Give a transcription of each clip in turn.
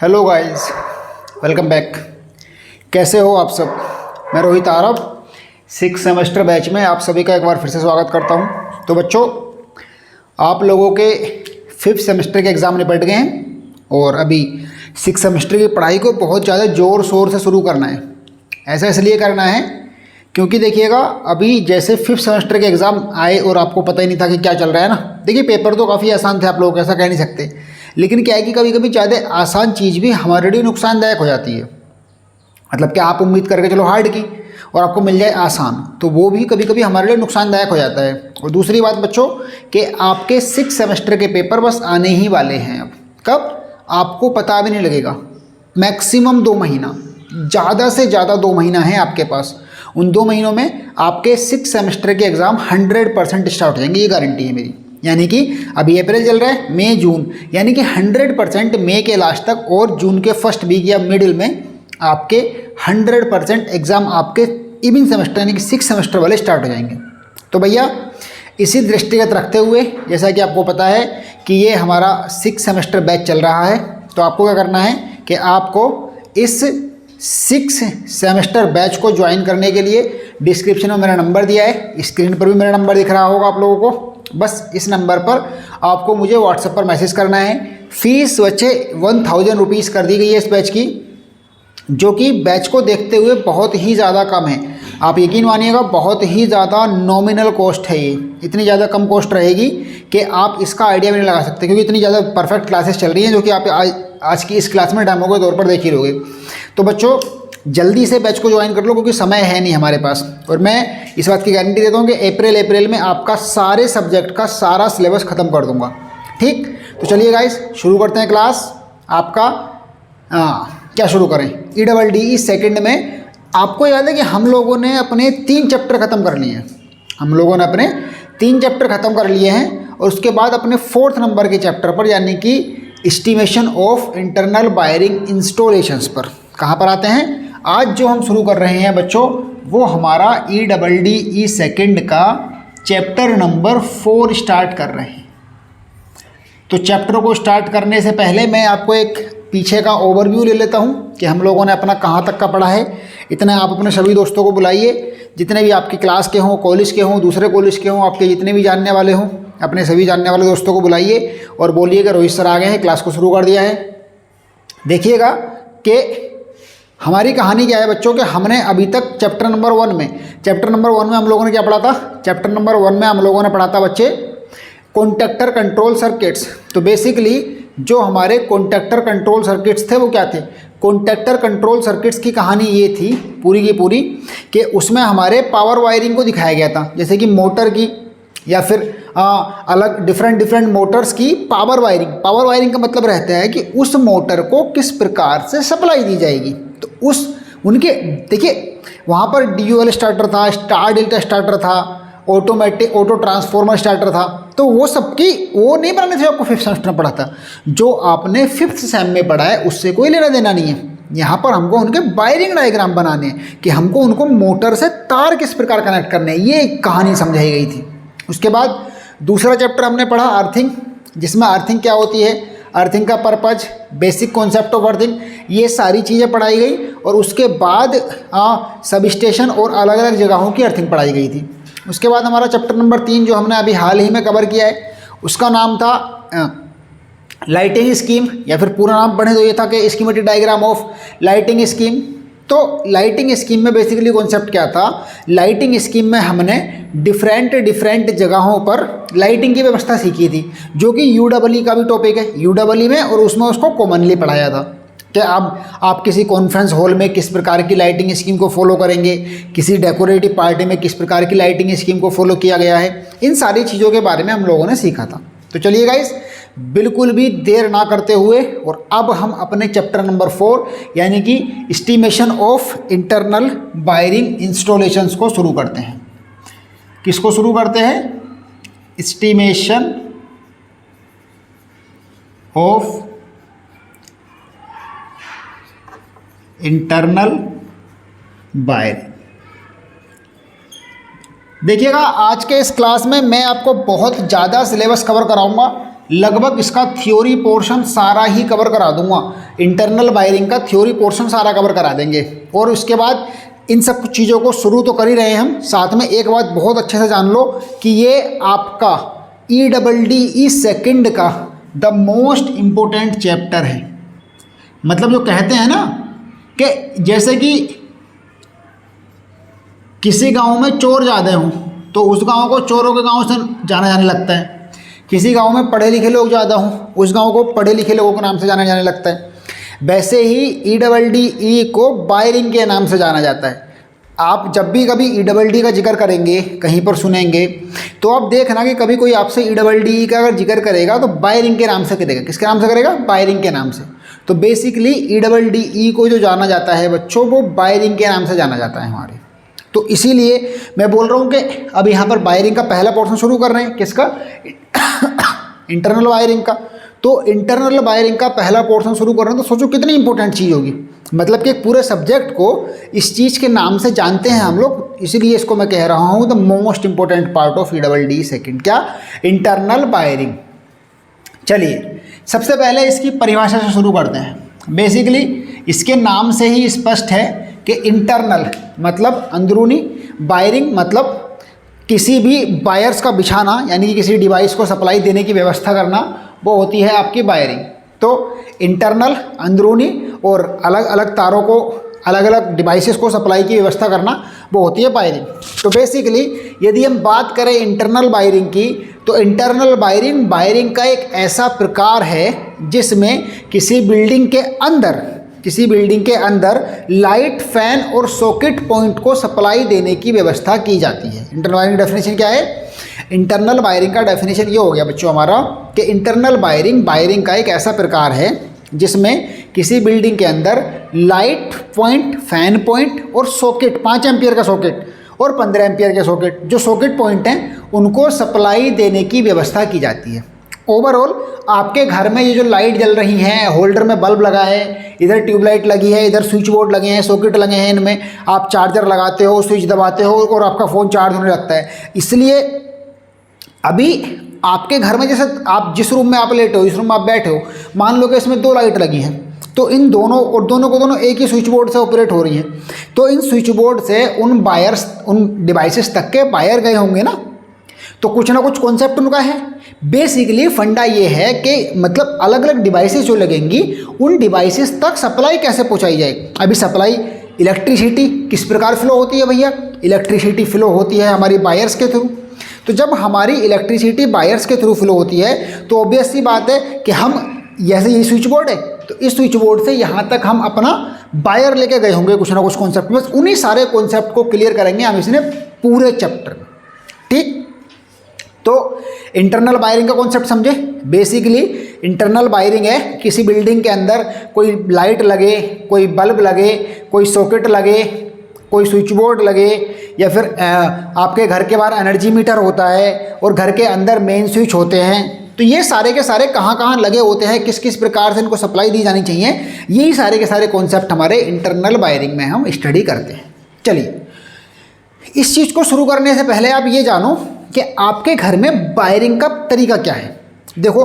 Hello guys, welcome back. कैसे हो आप सब? मैं रोहित आरव 6 सेमेस्टर बैच में आप सभी का एक बार फिर से स्वागत करता हूं। तो बच्चों, आप लोगों के 5th सेमेस्टर के एग्ज़ाम निपट गए हैं और अभी 6 सेमेस्टर की पढ़ाई को बहुत ज़्यादा ज़ोर शोर से शुरू करना है। ऐसा इसलिए करना है क्योंकि देखिएगा, अभी जैसे 5th सेमेस्टर के एग्ज़ाम आए और आपको पता ही नहीं था कि क्या चल रहा है ना। देखिए, पेपर तो काफ़ी आसान थे, आप लोग ऐसा कह नहीं सकते, लेकिन क्या है कि कभी कभी ज़्यादा आसान चीज़ भी हमारे लिए नुकसानदायक हो जाती है। मतलब कि आप उम्मीद करके चलो हार्ड की और आपको मिल जाए आसान, तो वो भी कभी कभी हमारे लिए नुकसानदायक हो जाता है। और दूसरी बात बच्चों, कि आपके 6 सेमेस्टर के पेपर बस आने ही वाले हैं। अब कब, आपको पता भी नहीं लगेगा। मैक्सिमम 2 महीना, ज़्यादा से ज़्यादा 2 महीना है आपके पास। उन 2 महीनों में आपके 6 सेमेस्टर के एग्ज़ाम 100% स्टार्ट हो जाएंगे, ये गारंटी है मेरी। यानी कि अभी अप्रैल चल रहा है, मई जून, यानी कि 100% मई के लास्ट तक और जून के फर्स्ट वीक या मिडिल में आपके 100% एग्ज़ाम आपके इवनिंग सेमेस्टर यानी कि 6 सेमेस्टर वाले स्टार्ट हो जाएंगे। तो भैया, इसी दृष्टिगत रखते हुए, जैसा कि आपको पता है कि ये हमारा 6 सेमेस्टर बैच चल रहा है, तो आपको क्या करना है कि आपको इस 6 सेमेस्टर बैच को ज्वाइन करने के लिए डिस्क्रिप्शन में मेरा नंबर दिया है, स्क्रीन पर भी मेरा नंबर दिख रहा होगा आप लोगों को। बस इस नंबर पर आपको मुझे व्हाट्सएप पर मैसेज करना है। फीस बच्चे 1000 रुपीज़ कर दी गई है इस बैच की, जो कि बैच को देखते हुए बहुत ही ज़्यादा कम है। आप यकीन मानिएगा, बहुत ही ज़्यादा नॉमिनल कॉस्ट है ये। इतनी ज़्यादा कम कॉस्ट रहेगी कि आप इसका आइडिया भी नहीं लगा सकते, क्योंकि इतनी ज़्यादा परफेक्ट क्लासेस चल रही हैं, जो कि आप आज की इस क्लास में डेमो के तौर पर देख ही लोगे। तो बच्चों, जल्दी से बैच को ज्वाइन कर लो, क्योंकि समय है नहीं हमारे पास। और मैं इस बात की गारंटी देता हूँ कि अप्रैल में आपका सारे सब्जेक्ट का सारा सिलेबस ख़त्म कर दूंगा। ठीक, तो चलिए गाइस, शुरू करते हैं क्लास। आपका क्या शुरू करें, EEE सेकंड में आपको याद है कि हम लोगों ने अपने 3 चैप्टर ख़त्म कर लिए हैं। हम लोगों ने अपने 3 चैप्टर ख़त्म कर लिए हैं और उसके बाद अपने 4th नंबर के चैप्टर पर, यानी कि estimation of internal wiring installations पर, कहाँ पर आते हैं। आज जो हम शुरू कर रहे हैं बच्चों, वो हमारा EEE सेकंड का चैप्टर नंबर 4 स्टार्ट कर रहे हैं। तो चैप्टर को स्टार्ट करने से पहले मैं आपको एक पीछे का ओवरव्यू ले लेता हूँ कि हम लोगों ने अपना कहाँ तक का पढ़ा है। इतना आप अपने सभी दोस्तों को बुलाइए, जितने भी आपकी क्लास के हों, कॉलेज के हों, दूसरे कॉलेज के हों, आपके जितने भी जानने वाले हों, अपने सभी जानने वाले दोस्तों को बुलाइए और बोलिए कि रोहित सर आ गए हैं, क्लास को शुरू कर दिया है। देखिएगा कि हमारी कहानी क्या है बच्चों, कि हमने अभी तक चैप्टर नंबर 1 में हम लोगों ने क्या पढ़ा था। चैप्टर नंबर 1 में हम लोगों ने पढ़ा था बच्चे कॉन्टैक्टर कंट्रोल सर्किट्स। तो बेसिकली जो हमारे कॉन्टैक्टर कंट्रोल सर्किट्स थे वो क्या थे। कॉन्टैक्टर कंट्रोल सर्किट्स की कहानी ये थी पूरी की पूरी, कि उसमें हमारे पावर वायरिंग को दिखाया गया था, जैसे कि मोटर की या फिर अलग डिफरेंट मोटर्स की पावर वायरिंग का मतलब रहता है कि उस मोटर को किस प्रकार से सप्लाई दी जाएगी। तो उनके देखिए, वहाँ पर DUL स्टार्टर था, स्टार डेल्टा स्टार्टर था, ऑटो ट्रांसफॉर्मर स्टार्टर था। तो वो सबकी वो नहीं बनाने थे, आपको 5th सेमेस्टर में पढ़ा था। जो आपने 5th सेम में पढ़ा है उससे कोई लेना देना नहीं है। यहाँ पर हमको उनके वायरिंग डायग्राम बनाने हैं कि हमको उनको मोटर से तार किस प्रकार कनेक्ट करने हैं, ये कहानी समझाई गई थी। उसके बाद दूसरा चैप्टर हमने पढ़ा अर्थिंग, जिसमें अर्थिंग क्या होती है, अर्थिंग का purpose, basic concept of earthing, ये सारी चीज़ें पढ़ाई गई। और उसके बाद सब स्टेशन और अलग अलग जगहों की अर्थिंग पढ़ाई गई थी। उसके बाद हमारा चैप्टर नंबर 3 जो हमने अभी हाल ही में कवर किया है, उसका नाम था लाइटिंग स्कीम, या फिर पूरा नाम पढ़े तो ये था कि schematic diagram of lighting scheme. तो लाइटिंग स्कीम में बेसिकली कॉन्सेप्ट क्या था, लाइटिंग स्कीम में हमने डिफरेंट जगहों पर लाइटिंग की व्यवस्था सीखी थी, जो कि UEE का भी टॉपिक है UEE में, और उसमें उसको कॉमनली पढ़ाया था कि आप किसी कॉन्फ्रेंस हॉल में किस प्रकार की लाइटिंग स्कीम को फॉलो करेंगे, किसी डेकोरेटिव पार्टी में किस प्रकार की लाइटिंग स्कीम को फॉलो किया गया है। इन सारी चीज़ों के बारे में हम लोगों ने सीखा था। तो चलिए गाइस, बिल्कुल भी देर ना करते हुए, और अब हम अपने चैप्टर नंबर 4 यानी कि estimation of internal wiring installations को शुरू करते हैं। किसको शुरू करते हैं, एस्टिमेशन ऑफ इंटरनल वायरिंग। देखिएगा, आज के इस क्लास में मैं आपको बहुत ज़्यादा सिलेबस कवर कराऊंगा, लगभग इसका थ्योरी पोर्शन सारा ही कवर करा दूंगा। इंटरनल वायरिंग का थ्योरी पोर्शन सारा कवर करा देंगे। और उसके बाद इन सब कुछ चीज़ों को शुरू तो कर ही रहे हैं हम, साथ में एक बात बहुत अच्छे से जान लो कि ये आपका EEE सेकंड का द मोस्ट इम्पोर्टेंट चैप्टर है। मतलब जो कहते हैं ना कि जैसे कि किसी गांव में चोर ज़्यादा हों तो उस गांव को चोरों के गांव से जाना जाने लगता है, किसी गांव में पढ़े लिखे लोग ज़्यादा हों उस गांव को पढ़े लिखे लोगों के नाम से जाना जाने लगता है। वैसे ही EEE को वायरिंग के नाम से जाना जाता है। आप जब भी कभी EEE का जिक्र करेंगे, कहीं पर सुनेंगे, तो आप देखना कि कभी कोई आपसे EEE का अगर जिक्र करेगा तो वायरिंग के नाम से करेगा। किसके नाम से करेगा? वायरिंग के नाम से। तो बेसिकली EEE को जो जाना जाता है बच्चों, वो वायरिंग के नाम से जाना जाता है हमारे। तो इसीलिए मैं बोल रहा हूँ कि अब यहाँ पर वायरिंग का पहला पोर्शन शुरू कर रहे हैं। किसका? इंटरनल वायरिंग का। तो इंटरनल वायरिंग का पहला पोर्शन शुरू कर रहे हैं, तो सोचो कितनी इंपॉर्टेंट चीज़ होगी। मतलब कि एक पूरे सब्जेक्ट को इस चीज़ के नाम से जानते हैं हम लोग, इसीलिए इसको मैं कह रहा हूँ the most important part of EEE second. क्या? Internal wiring. चलिए सबसे पहले इसकी परिभाषा से शुरू करते हैं। बेसिकली इसके नाम से ही स्पष्ट है कि इंटरनल मतलब अंदरूनी, वायरिंग मतलब किसी भी वायर्स का बिछाना, यानी कि किसी डिवाइस को सप्लाई देने की व्यवस्था करना, वो होती है आपकी वायरिंग। तो इंटरनल अंदरूनी और अलग अलग तारों को, अलग अलग डिवाइसेस को सप्लाई की व्यवस्था करना, वो होती है वायरिंग। तो बेसिकली यदि हम बात करें इंटरनल वायरिंग की, तो इंटरनल वायरिंग का एक ऐसा प्रकार है जिसमें किसी बिल्डिंग के अंदर लाइट, फैन और सॉकेट पॉइंट को सप्लाई देने की व्यवस्था की जाती है। इंटरनल वायरिंग डेफिनेशन क्या है? इंटरनल वायरिंग का डेफिनेशन ये हो गया बच्चों हमारा कि इंटरनल वायरिंग का एक ऐसा प्रकार है जिसमें किसी बिल्डिंग के अंदर लाइट पॉइंट, फैन पॉइंट और सॉकेट, 5 एम्पियर का सॉकेट और 15 एम्पियर के सॉकेट, जो सॉकेट पॉइंट हैं उनको सप्लाई देने की व्यवस्था की जाती है। ओवरऑल आपके घर में ये जो लाइट जल रही हैं, होल्डर में बल्ब लगा है, इधर ट्यूबलाइट लगी है, इधर स्विच बोर्ड लगे हैं, सॉकेट लगे हैं, इनमें आप चार्जर लगाते हो, स्विच दबाते हो और आपका फ़ोन चार्ज होने लगता है। इसलिए अभी आपके घर में जैसे आप जिस रूम में आप लेटे हो, जिस रूम में आप बैठे हो, मान लो कि इसमें 2 लाइट लगी हैं, तो इन दोनों एक ही स्विच बोर्ड से ऑपरेट हो रही हैं। तो इन स्विच बोर्ड से उन डिवाइसेस तक के वायर गए होंगे ना, तो कुछ ना कुछ कॉन्सेप्ट उनका है। बेसिकली फंडा ये है कि मतलब अलग अलग डिवाइसेस जो लगेंगी उन डिवाइसेस तक सप्लाई कैसे पहुंचाई जाए। अभी सप्लाई इलेक्ट्रिसिटी किस प्रकार फ्लो होती है भैया? इलेक्ट्रिसिटी फ्लो होती है हमारी वायर्स के थ्रू। तो जब हमारी इलेक्ट्रिसिटी वायर्स के थ्रू फ्लो होती है तो ऑब्वियस सी बात है कि हम, जैसे ये स्विच बोर्ड है, तो इस स्विच बोर्ड से यहाँ तक हम अपना वायर लेके गए होंगे कुछ ना कुछ कॉन्सेप्ट। बस उन्हीं सारे कॉन्सेप्ट को क्लियर करेंगे हम इसने पूरे चैप्टर में। ठीक, तो इंटरनल वायरिंग का कॉन्सेप्ट समझे। बेसिकली इंटरनल वायरिंग है किसी बिल्डिंग के अंदर कोई लाइट लगे, कोई बल्ब लगे, कोई सॉकेट लगे, कोई स्विच बोर्ड लगे, या फिर आपके घर के बाहर एनर्जी मीटर होता है और घर के अंदर मेन स्विच होते हैं। तो ये सारे के सारे कहाँ लगे होते हैं, किस किस प्रकार से इनको सप्लाई दी जानी चाहिए, यही सारे के सारे कॉन्सेप्ट हमारे इंटरनल वायरिंग में हम स्टडी करते हैं। चलिए इस चीज़ को शुरू करने से पहले आप ये जानो कि आपके घर में वायरिंग का तरीका क्या है। देखो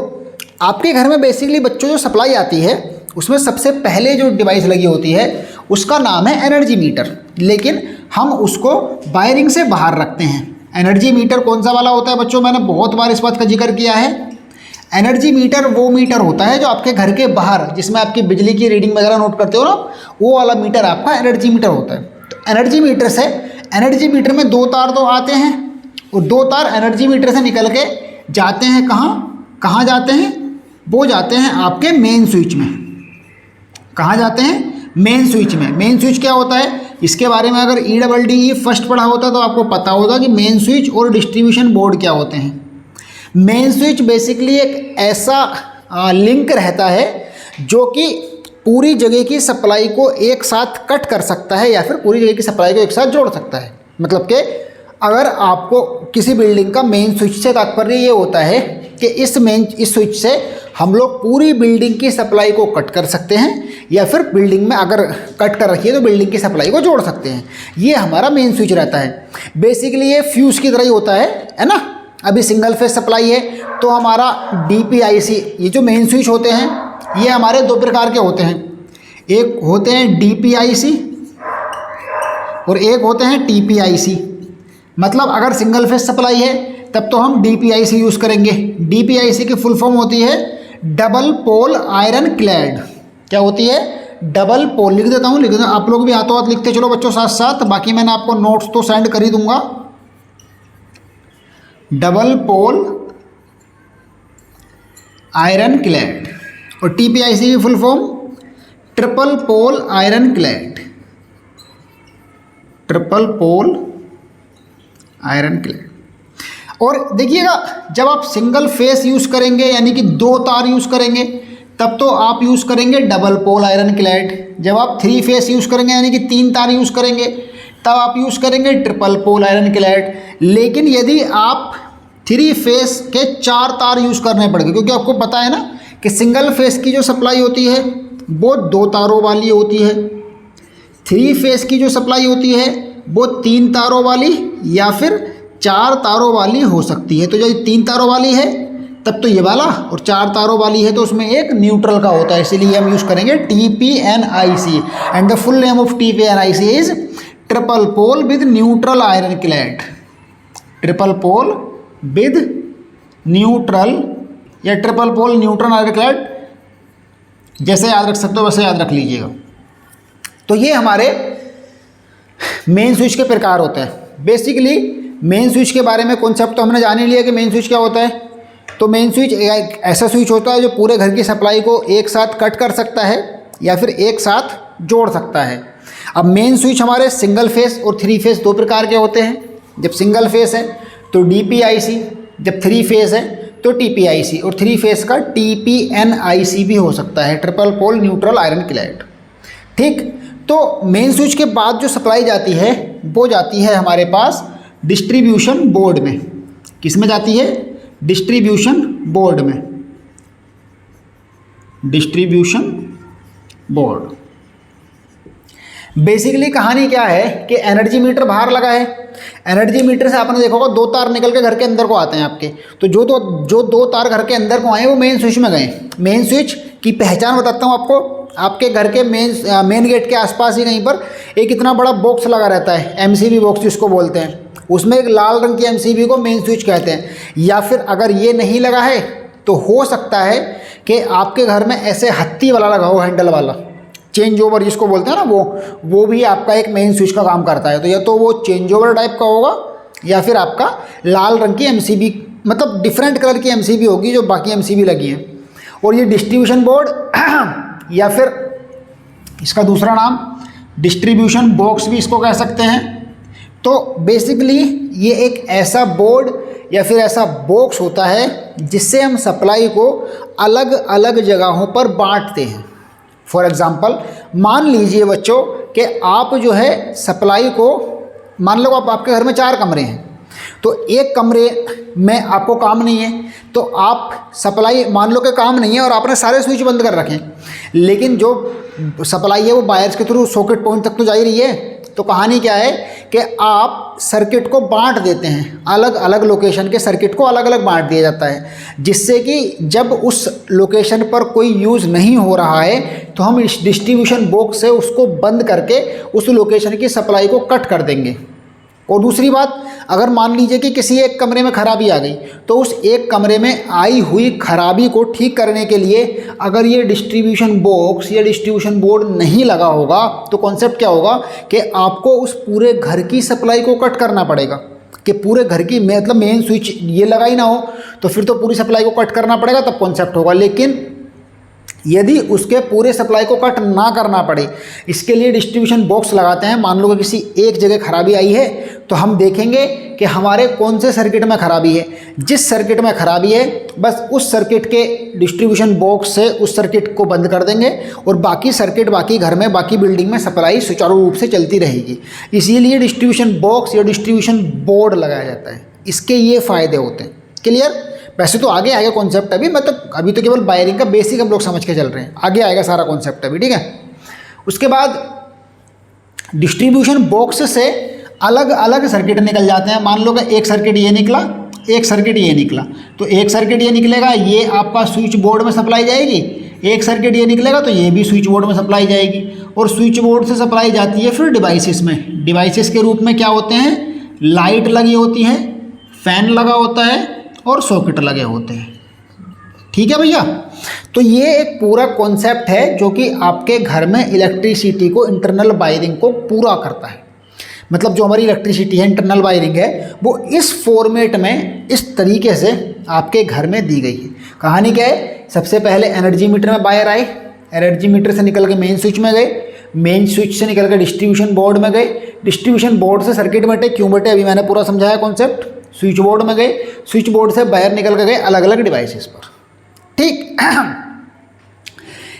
आपके घर में बेसिकली बच्चों जो सप्लाई आती है उसमें सबसे पहले जो डिवाइस लगी होती है उसका नाम है एनर्जी मीटर, लेकिन हम उसको वायरिंग से बाहर रखते हैं। एनर्जी मीटर कौन सा वाला होता है बच्चों? मैंने बहुत बार इस बात का जिक्र किया है। एनर्जी मीटर वो मीटर होता है जो आपके घर के बाहर, जिसमें आपकी बिजली की रीडिंग वगैरह नोट करते हो ना, वो वाला मीटर आपका एनर्जी मीटर होता है। तो एनर्जी मीटर में 2 तार तो आते हैं और 2 तार एनर्जी मीटर से निकल के जाते हैं कहाँ जाते हैं? वो जाते हैं आपके मेन स्विच में। कहाँ जाते हैं? मेन स्विच में। मेन स्विच क्या होता है, इसके बारे में अगर EEE फर्स्ट पढ़ा होता तो आपको पता होगा कि मेन स्विच और डिस्ट्रीब्यूशन बोर्ड क्या होते हैं। मेन स्विच बेसिकली एक ऐसा लिंक रहता है जो कि पूरी जगह की सप्लाई को एक साथ कट कर सकता है या फिर पूरी जगह की सप्लाई को एक साथ जोड़ सकता है। मतलब कि अगर आपको किसी बिल्डिंग का मेन स्विच से तात्पर्य ये होता है कि इस स्विच से हम लोग पूरी बिल्डिंग की सप्लाई को कट कर सकते हैं, या फिर बिल्डिंग में अगर कट कर रखी है तो बिल्डिंग की सप्लाई को जोड़ सकते हैं। ये हमारा मेन स्विच रहता है। बेसिकली ये फ्यूज़ की तरह ही होता है ना। अभी सिंगल फेज सप्लाई है, तो हमारा DPIC, ये जो मेन स्विच होते हैं ये हमारे दो प्रकार के होते हैं, एक होते हैं DPIC और एक होते हैं TPIC। मतलब अगर सिंगल फेज सप्लाई है तब तो हम DPIC यूज़ करेंगे। DPIC की फुल फॉर्म होती है डबल पोल आयरन क्लैड। क्या होती है? Double pole. लिख देता हूँ, आप लोग भी हाथों हाथ लिखते चलो बच्चों साथ साथ, बाकी मैंने आपको नोट्स तो सेंड कर ही दूंगा। Double pole iron clad. और TPIC की full form triple pole iron clad. Triple pole iron clad. और देखिएगा, जब आप सिंगल फेस यूज़ करेंगे यानी कि 2 तार यूज़ करेंगे तब तो आप यूज़ करेंगे डबल पोल आयरन क्लैड। जब आप 3 फेस यूज़ करेंगे यानी कि 3 तार यूज़ करेंगे तब आप यूज़ करेंगे ट्रिपल पोल आयरन क्लैड। लेकिन यदि आप 3 फेस के 4 तार यूज़ करने पड़ेंगे, क्योंकि आपको पता है ना कि सिंगल फेस की जो सप्लाई होती है वो 2 तारों वाली होती है, 3 फेस की जो सप्लाई होती है वो 3 तारों वाली या फिर 4 तारों वाली हो सकती है। तो जब 3 तारों वाली है तब तो ये वाला, और 4 तारों वाली है तो उसमें एक न्यूट्रल का होता है, इसीलिए हम यूज़ करेंगे TPNIC। And the full name of TPNIC is triple pole with neutral iron clad. Triple pole with neutral या triple pole neutral iron clad, जैसे याद रख सकते हो वैसे याद रख लीजिएगा। तो ये हमारे मेन स्विच के प्रकार होते हैं। बेसिकली मेन स्विच के बारे में कॉन्सेप्ट तो हमने जान ही लिया कि मेन स्विच क्या होता है। तो मेन स्विच एक ऐसा स्विच होता है जो पूरे घर की सप्लाई को एक साथ कट कर सकता है या फिर एक साथ जोड़ सकता है। अब मेन स्विच हमारे सिंगल फेस और 3 फेस 2 प्रकार के होते हैं। जब सिंगल फेस है तो DPIC, जब 3 फेस है तो TPIC, और 3 फेस का TPNIC भी हो सकता है, triple pole neutral iron clad. ठीक, तो मेन स्विच के बाद जो सप्लाई जाती है वो जाती है हमारे पास डिस्ट्रीब्यूशन बोर्ड में। किस में जाती है? डिस्ट्रीब्यूशन बोर्ड में। Distribution board. बेसिकली कहानी क्या है कि एनर्जी मीटर बाहर लगा है, एनर्जी मीटर से आपने देखा होगा 2 तार निकल के घर के अंदर को आते हैं आपके, तो जो दो तार घर के अंदर को आए वो मेन स्विच में गए। मेन स्विच की पहचान बताता हूँ आपको। आपके घर के मेन गेट के आसपास ही कहीं पर एक इतना बड़ा बॉक्स लगा रहता है, MCB बॉक्स जिसको बोलते हैं, उसमें एक लाल रंग की MCB को मेन स्विच कहते हैं। या फिर अगर ये नहीं लगा है तो हो सकता है कि आपके घर में ऐसे हत्ती वाला लगा हो, हैंडल वाला, चेंज ओवर जिसको बोलते हैं ना, वो भी आपका एक मेन स्विच का काम करता है। तो या तो वो चेंज ओवर टाइप का होगा या फिर आपका लाल रंग की MCB, मतलब डिफरेंट कलर की MCB होगी जो बाकी MCB लगी है। और ये डिस्ट्रीब्यूशन बोर्ड या फिर इसका दूसरा नाम डिस्ट्रीब्यूशन बॉक्स भी इसको कह सकते हैं। तो बेसिकली ये एक ऐसा बोर्ड या फिर ऐसा बॉक्स होता है जिससे हम सप्लाई को अलग अलग जगहों पर बांटते हैं। फॉर एग्ज़ाम्पल मान लीजिए बच्चों कि आप जो है सप्लाई को, मान लो आपके घर में 4 कमरे हैं, तो एक कमरे में आपको काम नहीं है तो आप सप्लाई, मान लो कि काम नहीं है और आपने सारे स्विच बंद कर रखे हैं, लेकिन जो सप्लाई है वो वायर्स के थ्रू सॉकेट पॉइंट तक तो जा ही रही है। तो कहानी क्या है कि आप सर्किट को बांट देते हैं, अलग अलग लोकेशन के सर्किट को अलग अलग बांट दिया जाता है, जिससे कि जब उस लोकेशन पर कोई यूज़ नहीं हो रहा है तो हम इस डिस्ट्रीब्यूशन बॉक्स से उसको बंद करके उस लोकेशन की सप्लाई को कट कर देंगे। और दूसरी बात, अगर मान लीजिए कि किसी एक कमरे में खराबी आ गई तो उस एक कमरे में आई हुई खराबी को ठीक करने के लिए अगर ये डिस्ट्रीब्यूशन बॉक्स या डिस्ट्रीब्यूशन बोर्ड नहीं लगा होगा तो कॉन्सेप्ट क्या होगा कि आपको उस पूरे घर की सप्लाई को कट करना पड़ेगा। कि पूरे घर की, मतलब मेन स्विच ये लगा ही ना हो तो फिर तो पूरी सप्लाई को कट करना पड़ेगा, तब कॉन्सेप्ट होगा। लेकिन यदि उसके पूरे सप्लाई को कट ना करना पड़े, इसके लिए डिस्ट्रीब्यूशन बॉक्स लगाते हैं। मान लो कि किसी एक जगह खराबी आई है तो हम देखेंगे कि हमारे कौन से सर्किट में खराबी है। जिस सर्किट में खराबी है बस उस सर्किट के डिस्ट्रीब्यूशन बॉक्स से उस सर्किट को बंद कर देंगे और बाकी सर्किट, बाकी घर में, बाकी बिल्डिंग में सप्लाई सुचारू रूप से चलती रहेगी। इसीलिए डिस्ट्रीब्यूशन बॉक्स या डिस्ट्रीब्यूशन बोर्ड लगाया जाता है। इसके ये फ़ायदे होते हैं। क्लियर? वैसे तो आगे आएगा कॉन्सेप्ट, अभी तो केवल वायरिंग का बेसिक हम लोग समझ के चल रहे हैं, आगे आएगा सारा कॉन्सेप्ट अभी, ठीक है। उसके बाद डिस्ट्रीब्यूशन बॉक्स से अलग अलग सर्किट निकल जाते हैं। मान लो कि एक सर्किट ये निकला, एक सर्किट ये निकला, तो एक सर्किट ये निकलेगा, ये आपका स्विच बोर्ड में सप्लाई जाएगी, एक सर्किट ये निकलेगा तो ये भी स्विच बोर्ड में सप्लाई जाएगी, और स्विच बोर्ड से सप्लाई जाती है फिर डिवाइसेस में। डिवाइसेस के रूप में क्या होते हैं, लाइट लगी होती है, फैन लगा होता है और सॉकेट लगे होते हैं। ठीक है भैया, तो ये एक पूरा कॉन्सेप्ट है जो कि आपके घर में इलेक्ट्रिसिटी को, इंटरनल वायरिंग को पूरा करता है। मतलब जो हमारी इलेक्ट्रिसिटी है, इंटरनल वायरिंग है, वो इस फॉर्मेट में, इस तरीके से आपके घर में दी गई है। कहानी क्या है, सबसे पहले एनर्जी मीटर में वायर आए, एनर्जी मीटर से निकल के मेन स्विच में गए, मेन स्विच से निकल के डिस्ट्रीब्यूशन बोर्ड में गए, डिस्ट्रीब्यूशन बोर्ड से सर्किट बटे, क्यों बटे अभी मैंने पूरा समझाया कॉन्सेप्ट, स्विच बोर्ड में गए, स्विच बोर्ड से वायर निकल के गए अलग अलग डिवाइसेस पर। ठीक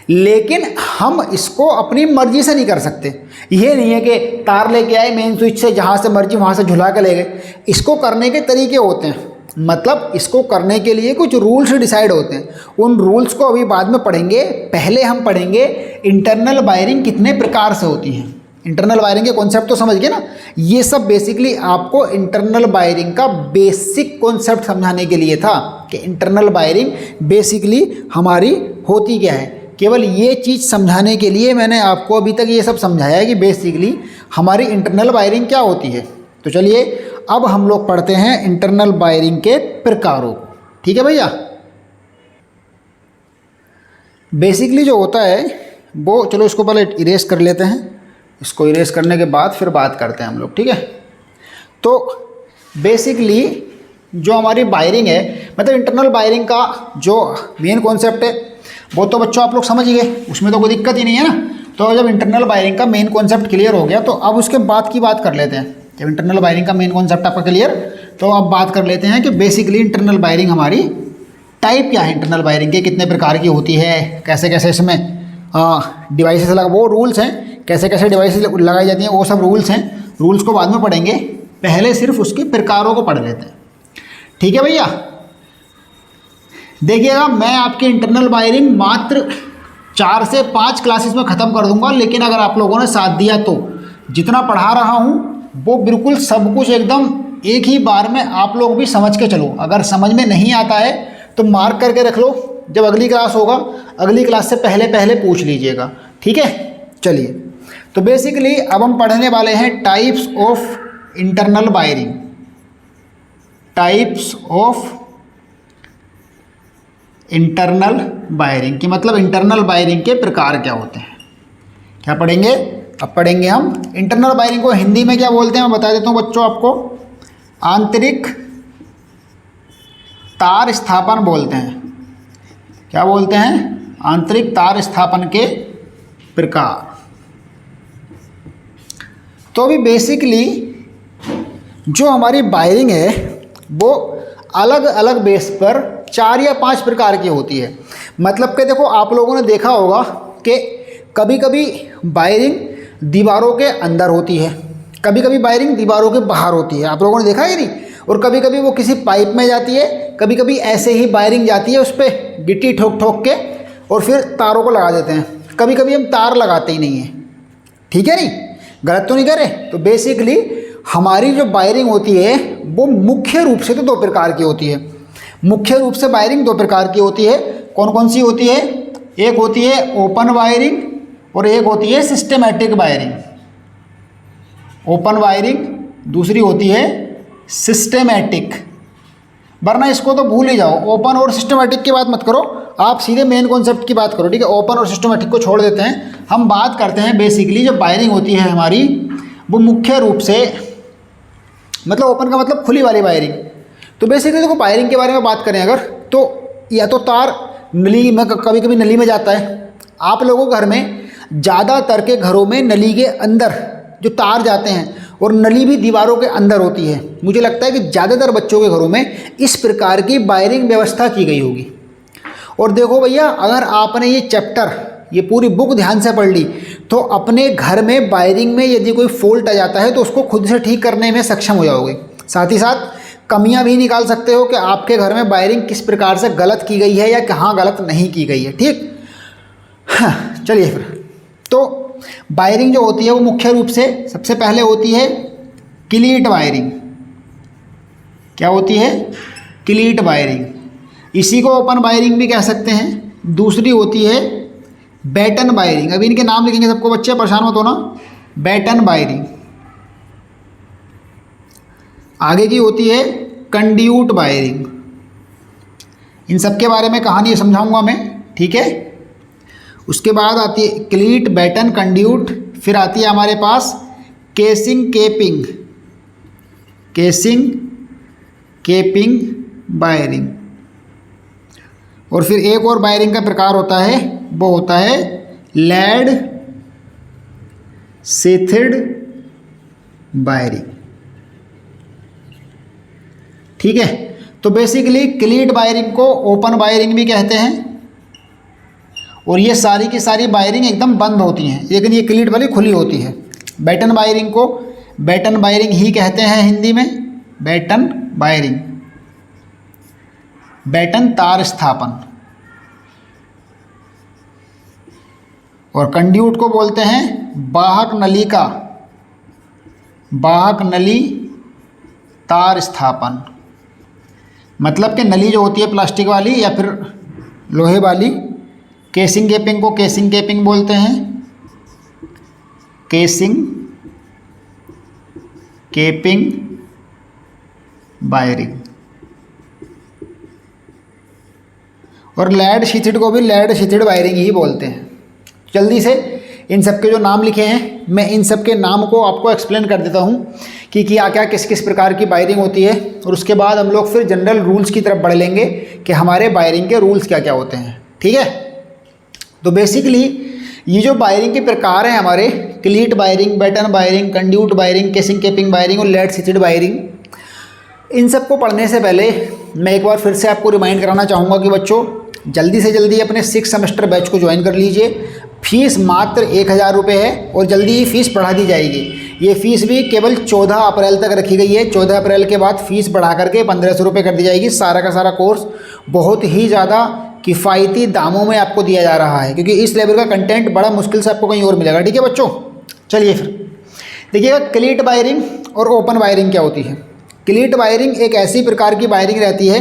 लेकिन हम इसको अपनी मर्जी से नहीं कर सकते। ये नहीं है कि तार लेके आए मेन स्विच से, जहाँ से मर्जी वहाँ से झुला के ले गए। इसको करने के तरीके होते हैं, मतलब इसको करने के लिए कुछ रूल्स डिसाइड होते हैं। उन रूल्स को अभी बाद में पढ़ेंगे। पहले हम पढ़ेंगे इंटरनल वायरिंग कितने प्रकार से होती है। इंटरनल वायरिंग के कॉन्सेप्ट तो समझ गए ना। ये सब बेसिकली आपको इंटरनल वायरिंग का बेसिक कॉन्सेप्ट समझाने के लिए था कि इंटरनल वायरिंग बेसिकली हमारी होती क्या है। केवल ये चीज़ समझाने के लिए मैंने आपको अभी तक ये सब समझाया है कि बेसिकली हमारी इंटरनल वायरिंग क्या होती है। तो चलिए अब हम लोग पढ़ते हैं इंटरनल वायरिंग के प्रकारों को। ठीक है भैया, बेसिकली जो होता है वो, चलो इसको पहले इरेज कर लेते हैं। इसको इरेज करने के बाद फिर बात करते हैं हम लोग। ठीक है, तो बेसिकली जो हमारी वायरिंग है, मतलब इंटरनल वायरिंग का जो मेन कॉन्सेप्ट है वो तो बच्चों आप लोग समझ ही गए, उसमें तो कोई दिक्कत ही नहीं है ना। तो जब इंटरनल वायरिंग का मेन कॉन्सेप्ट क्लियर हो गया तो अब उसके बाद की बात कर लेते हैं। जब इंटरनल वायरिंग का मेन कॉन्सेप्ट आपका क्लियर, तो अब बात कर लेते हैं कि बेसिकली इंटरनल वायरिंग हमारी टाइप क्या है, इंटरनल वायरिंग के कितने प्रकार की होती है, कैसे कैसे इसमें डिवाइसेस लगा, वो रूल्स हैं, कैसे कैसे डिवाइसेस लगाई जाती हैं, वो सब रूल्स हैं। रूल्स को बाद में पढ़ेंगे, पहले सिर्फ उसके प्रकारों को पढ़ लेते हैं। ठीक है भैया, देखिएगा मैं आपकी इंटरनल वायरिंग मात्र 4 से 5 क्लासेस में ख़त्म कर दूंगा, लेकिन अगर आप लोगों ने साथ दिया तो जितना पढ़ा रहा हूँ वो बिल्कुल सब कुछ एकदम एक ही बार में आप लोग भी समझ के चलो। अगर समझ में नहीं आता है तो मार्क करके रख लो, जब अगली क्लास होगा अगली क्लास से पहले पहले पूछ लीजिएगा। ठीक है, चलिए तो बेसिकली अब हम पढ़ने वाले हैं types of internal wiring. Types of internal wiring की मतलब इंटरनल वायरिंग के प्रकार क्या होते हैं, क्या पढ़ेंगे। अब पढ़ेंगे हम इंटरनल वायरिंग को हिंदी में क्या बोलते हैं, मैं बता देता हूँ बच्चों आपको। आंतरिक तार स्थापन बोलते हैं। क्या बोलते हैं, आंतरिक तार स्थापन के प्रकार। तो अभी बेसिकली जो हमारी वायरिंग है वो अलग अलग बेस पर 4 या 5 प्रकार की होती है। मतलब कि देखो आप लोगों ने देखा होगा कि कभी कभी वायरिंग दीवारों के अंदर होती है, कभी कभी वायरिंग दीवारों के बाहर होती है, आप लोगों ने देखा है नहीं। और कभी कभी वो किसी पाइप में जाती है, कभी कभी ऐसे ही वायरिंग जाती है उस पर गिट्टी ठोक ठोक के और फिर तारों को लगा देते हैं। कभी कभी हम तार लगाते ही नहीं हैं। ठीक है, नहीं गलत तो नहीं कह रहे। तो बेसिकली हमारी जो वायरिंग होती है वो मुख्य रूप से तो 2 प्रकार की होती है। मुख्य रूप से वायरिंग 2 प्रकार की होती है। कौन कौन सी होती है, एक होती है ओपन वायरिंग और एक होती है सिस्टेमैटिक वायरिंग। ओपन वायरिंग, दूसरी होती है सिस्टेमैटिक। वरना इसको तो भूल ही जाओ, ओपन और सिस्टेमैटिक की बात मत करो, आप सीधे मेन कॉन्सेप्ट की बात करो। ठीक है, ओपन और सिस्टेमैटिक को छोड़ देते हैं, हम बात करते हैं बेसिकली जो वायरिंग होती है हमारी वो मुख्य रूप से, मतलब ओपन का मतलब खुली वाली वायरिंग। तो बेसिकली देखो वायरिंग के बारे में बात करें अगर, तो या तो तार नली में, कभी कभी नली में जाता है। आप लोगों के घर में ज़्यादातर के घरों में नली के अंदर जो तार जाते हैं और नली भी दीवारों के अंदर होती है। मुझे लगता है कि ज़्यादातर बच्चों के घरों में इस प्रकार की वायरिंग व्यवस्था की गई होगी। और देखो भैया, अगर आपने ये चैप्टर, ये पूरी बुक ध्यान से पढ़ ली तो अपने घर में वायरिंग में यदि कोई फॉल्ट आ जाता है तो उसको खुद से ठीक करने में सक्षम हो जाओगे। साथ ही साथ कमियां भी निकाल सकते हो कि आपके घर में वायरिंग किस प्रकार से गलत की गई है या कहाँ गलत नहीं की गई है। ठीक, हाँ चलिए फिर। तो वायरिंग जो होती है वो मुख्य रूप से सबसे पहले होती है क्लीट वायरिंग। क्या होती है, क्लीट वायरिंग, इसी को ओपन वायरिंग भी कह सकते हैं। दूसरी होती है बैटन वायरिंग। अभी इनके नाम लिखेंगे सबको बच्चे, परेशान मत होना। Batten wiring. आगे की होती है कंड्यूट वायरिंग। इन सब के बारे में कहानी समझाऊंगा मैं, ठीक है। उसके बाद आती है क्लीट, बैटन, कंड्यूट। फिर आती है हमारे पास केसिंग केपिंग, केसिंग केपिंग वायरिंग। और फिर एक और वायरिंग का प्रकार होता है, वो होता है लेड शीथड वायरिंग, ठीक है। तो बेसिकली क्लीट वायरिंग को ओपन वायरिंग भी कहते हैं, और ये सारी की सारी वायरिंग एकदम बंद होती हैं, लेकिन ये क्लीट वाली खुली होती है। बैटन वायरिंग को बैटन वायरिंग ही कहते हैं हिंदी में, बैटन वायरिंग, बैटन तार स्थापन। और कंड्यूट को बोलते हैं वाहक नली का, वाहक नली तार स्थापन। मतलब कि नली जो होती है प्लास्टिक वाली या फिर लोहे वाली। केसिंग केपिंग को केसिंग केपिंग बोलते हैं, केसिंग केपिंग वायरिंग। और लेड शीथड को भी लेड शीथड वायरिंग ही बोलते हैं। जल्दी से इन सब के जो नाम लिखे हैं, मैं इन सब के नाम को आपको एक्सप्लेन कर देता हूँ कि क्या क्या किस किस प्रकार की वायरिंग होती है, और उसके बाद हम लोग फिर जनरल रूल्स की तरफ बढ़ लेंगे कि हमारे वायरिंग के रूल्स क्या क्या होते हैं, ठीक है। तो बेसिकली ये जो वायरिंग के प्रकार हैं हमारे, cleat wiring, batten wiring, conduit wiring, casing capping wiring और लेड शीथड वायरिंग, इन सबको पढ़ने से पहले मैं एक बार फिर से आपको रिमाइंड कराना चाहूँगा कि बच्चों जल्दी से जल्दी अपने 6 सेमेस्टर बैच को ज्वाइन कर लीजिए। फीस मात्र 1000 रुपये है और जल्दी ही फीस बढ़ा दी जाएगी। ये फीस भी केवल 14 अप्रैल तक रखी गई है। 14 अप्रैल के बाद फीस बढ़ा करके 1500 रुपये कर दी जाएगी। सारा का सारा कोर्स बहुत ही ज़्यादा किफ़ायती दामों में आपको दिया जा रहा है, क्योंकि इस लेवल का कंटेंट बड़ा मुश्किल से आपको कहीं और मिलेगा, ठीक है बच्चों। चलिए फिर देखिएगा, क्लीट वायरिंग और ओपन वायरिंग क्या होती है। क्लीट वायरिंग एक ऐसी प्रकार की वायरिंग रहती है,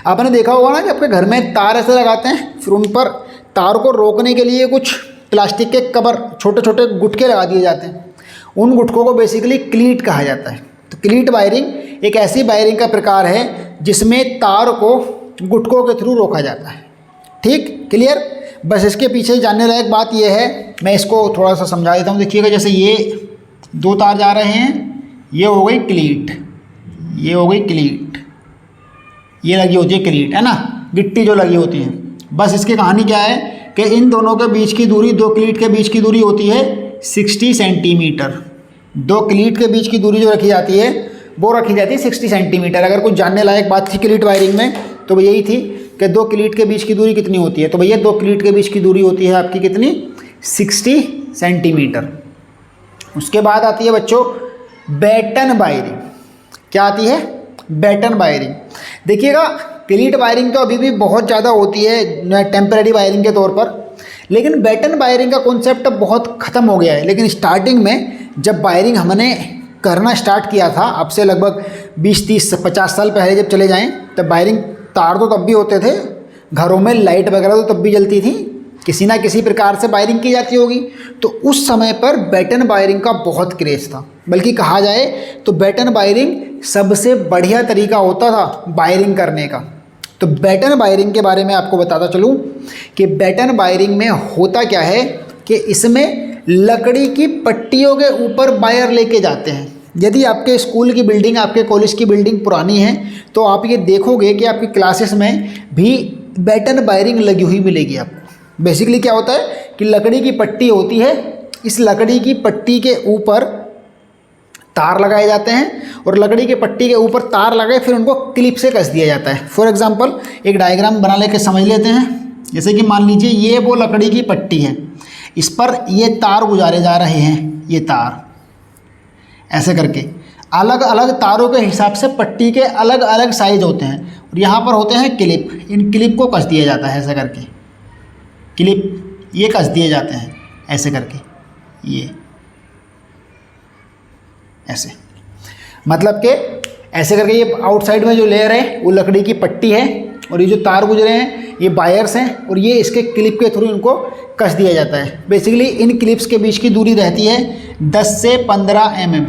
आपने देखा होगा ना कि आपके घर में तार ऐसे लगाते हैं, फिर उन पर तार को रोकने के लिए कुछ प्लास्टिक के कवर, छोटे छोटे गुटके लगा दिए जाते हैं। उन गुटकों को बेसिकली क्लीट कहा जाता है। तो क्लीट वायरिंग एक ऐसी वायरिंग का प्रकार है जिसमें तार को गुटकों के थ्रू रोका जाता है, ठीक, क्लियर। बस इसके पीछे जानने लायक बात यह है, मैं इसको थोड़ा सा समझा देता हूँ। देखिएगा, जैसे ये 2 तार जा रहे हैं, ये हो गई क्लीट, ये हो गई क्लीट, ये लगी होती है क्लीट, है ना, गिट्टी जो लगी होती है। बस इसकी कहानी क्या है कि इन दोनों के बीच की दूरी, 2 क्लीट के बीच की दूरी होती है 60 सेंटीमीटर। 2 क्लीट के बीच की दूरी जो रखी जाती है वो रखी जाती है 60 सेंटीमीटर। अगर कुछ जानने लायक बात थी क्लीट वायरिंग में तो यही थी कि 2 क्लीट के बीच की दूरी कितनी होती है। तो भैया 2 क्लीट के बीच की दूरी होती है आपकी कितनी, 60 सेंटीमीटर। उसके बाद आती है बच्चों बैटन वायरिंग। क्या आती है, बैटन वायरिंग। देखिएगा, क्लीट वायरिंग तो अभी भी बहुत ज़्यादा होती है टेम्परेरी वायरिंग के तौर पर, लेकिन बैटन वायरिंग का कॉन्सेप्ट अब बहुत ख़त्म हो गया है। लेकिन स्टार्टिंग में जब वायरिंग हमने करना स्टार्ट किया था, अब से लगभग 20, 30, 50 साल पहले जब चले जाएं, तब वायरिंग तार तो तब भी होते थे, घरों में लाइट वगैरह तो तब भी जलती थी, किसी ना किसी प्रकार से वायरिंग की जाती होगी। तो उस समय पर बैटन वायरिंग का बहुत क्रेज़ था। बल्कि कहा जाए तो बैटन वायरिंग सबसे बढ़िया तरीका होता था वायरिंग करने का। तो बैटन वायरिंग के बारे में आपको बताता चलूँ कि बैटन वायरिंग में होता क्या है कि इसमें लकड़ी की पट्टियों के ऊपर वायर लेके जाते हैं। यदि आपके स्कूल की बिल्डिंग, आपके कॉलेज की बिल्डिंग पुरानी है तो आप ये देखोगे कि आपकी क्लासेस में भी बैटन वायरिंग लगी हुई मिलेगी आपको। बेसिकली क्या होता है कि लकड़ी की पट्टी होती है, इस लकड़ी की पट्टी के ऊपर तार लगाए जाते हैं और लकड़ी की पट्टी के ऊपर तार लगाए फिर उनको क्लिप से कस दिया जाता है। फॉर एग्जांपल एक डायग्राम बना लेके समझ लेते हैं। जैसे कि मान लीजिए ये वो लकड़ी की पट्टी है, इस पर ये तार गुजारे जा रहे हैं, ये तार ऐसे करके अलग अलग तारों के हिसाब से पट्टी के अलग अलग साइज होते हैं और यहाँ पर होते हैं क्लिप। इन क्लिप को कस दिया जाता है ऐसे करके, क्लिप ये कस दिए जाते हैं ऐसे करके, ये ऐसे। मतलब कि ऐसे करके ये आउटसाइड में जो लेयर है वो लकड़ी की पट्टी है, और ये जो तार गुजरे हैं ये वायर्स हैं, और ये इसके क्लिप के थ्रू इनको कस दिया जाता है। बेसिकली इन क्लिप्स के बीच की दूरी रहती है 10 से 15 mm।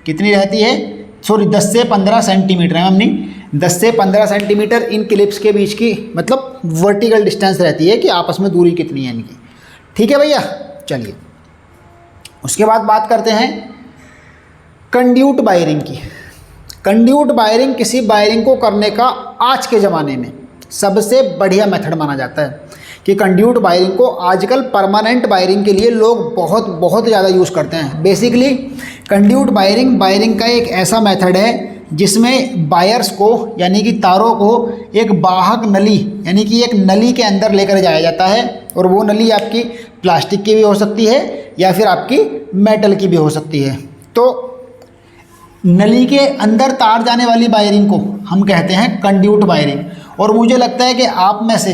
कितनी रहती है? सॉरी 10 से 15 सेंटीमीटर, mm नहीं, 10 से 15 सेंटीमीटर इन क्लिप्स के बीच की मतलब वर्टिकल डिस्टेंस रहती है कि आपस में दूरी कितनी है इनकी। ठीक है भैया, चलिए उसके बाद बात करते हैं कंड्यूट वायरिंग की। कंड्यूट वायरिंग किसी वायरिंग को करने का आज के ज़माने में सबसे बढ़िया मेथड माना जाता है कि कंड्यूट वायरिंग को आजकल परमानेंट वायरिंग के लिए लोग बहुत ज़्यादा यूज़ करते हैं। बेसिकली कंड्यूट वायरिंग का एक ऐसा मेथड है जिसमें वायर्स को यानी कि तारों को एक वाहक नली यानी कि एक नली के अंदर लेकर जाया जाता है, और वो नली आपकी प्लास्टिक की भी हो सकती है या फिर आपकी मेटल की भी हो सकती है। तो नली के अंदर तार जाने वाली वायरिंग को हम कहते हैं कंड्यूट वायरिंग। और मुझे लगता है कि आप में से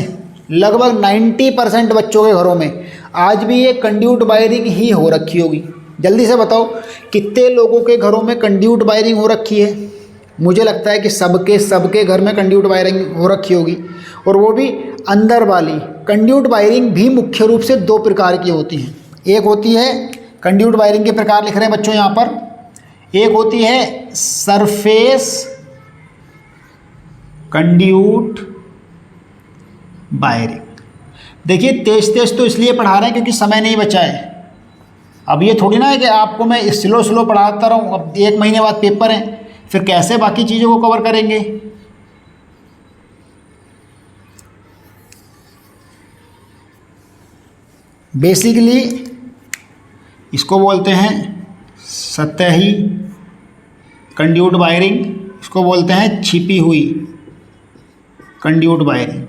लगभग 90% बच्चों के घरों में आज भी ये कंड्यूट वायरिंग ही हो रखी होगी। जल्दी से बताओ कितने लोगों के घरों में कंड्यूट वायरिंग हो रखी है? मुझे लगता है कि सबके घर में कंड्यूट वायरिंग हो रखी होगी, और वो भी अंदर वाली। कंड्यूट वायरिंग भी मुख्य रूप से 2 प्रकार की होती हैं। एक होती है, कंड्यूट वायरिंग के प्रकार लिख रहे हैं बच्चों यहाँ पर, एक होती है सरफेस कंड्यूट वायरिंग। देखिए तेज तो इसलिए पढ़ा रहे हैं क्योंकि समय नहीं बचा है। अब ये थोड़ी ना है कि आपको मैं स्लो पढ़ाता रहूँ, अब 1 महीने बाद पेपर है, फिर कैसे बाकी चीज़ों को कवर करेंगे। बेसिकली इसको बोलते हैं सतही कंड्यूट वायरिंग, इसको बोलते हैं छिपी हुई कंड्यूट वायरिंग।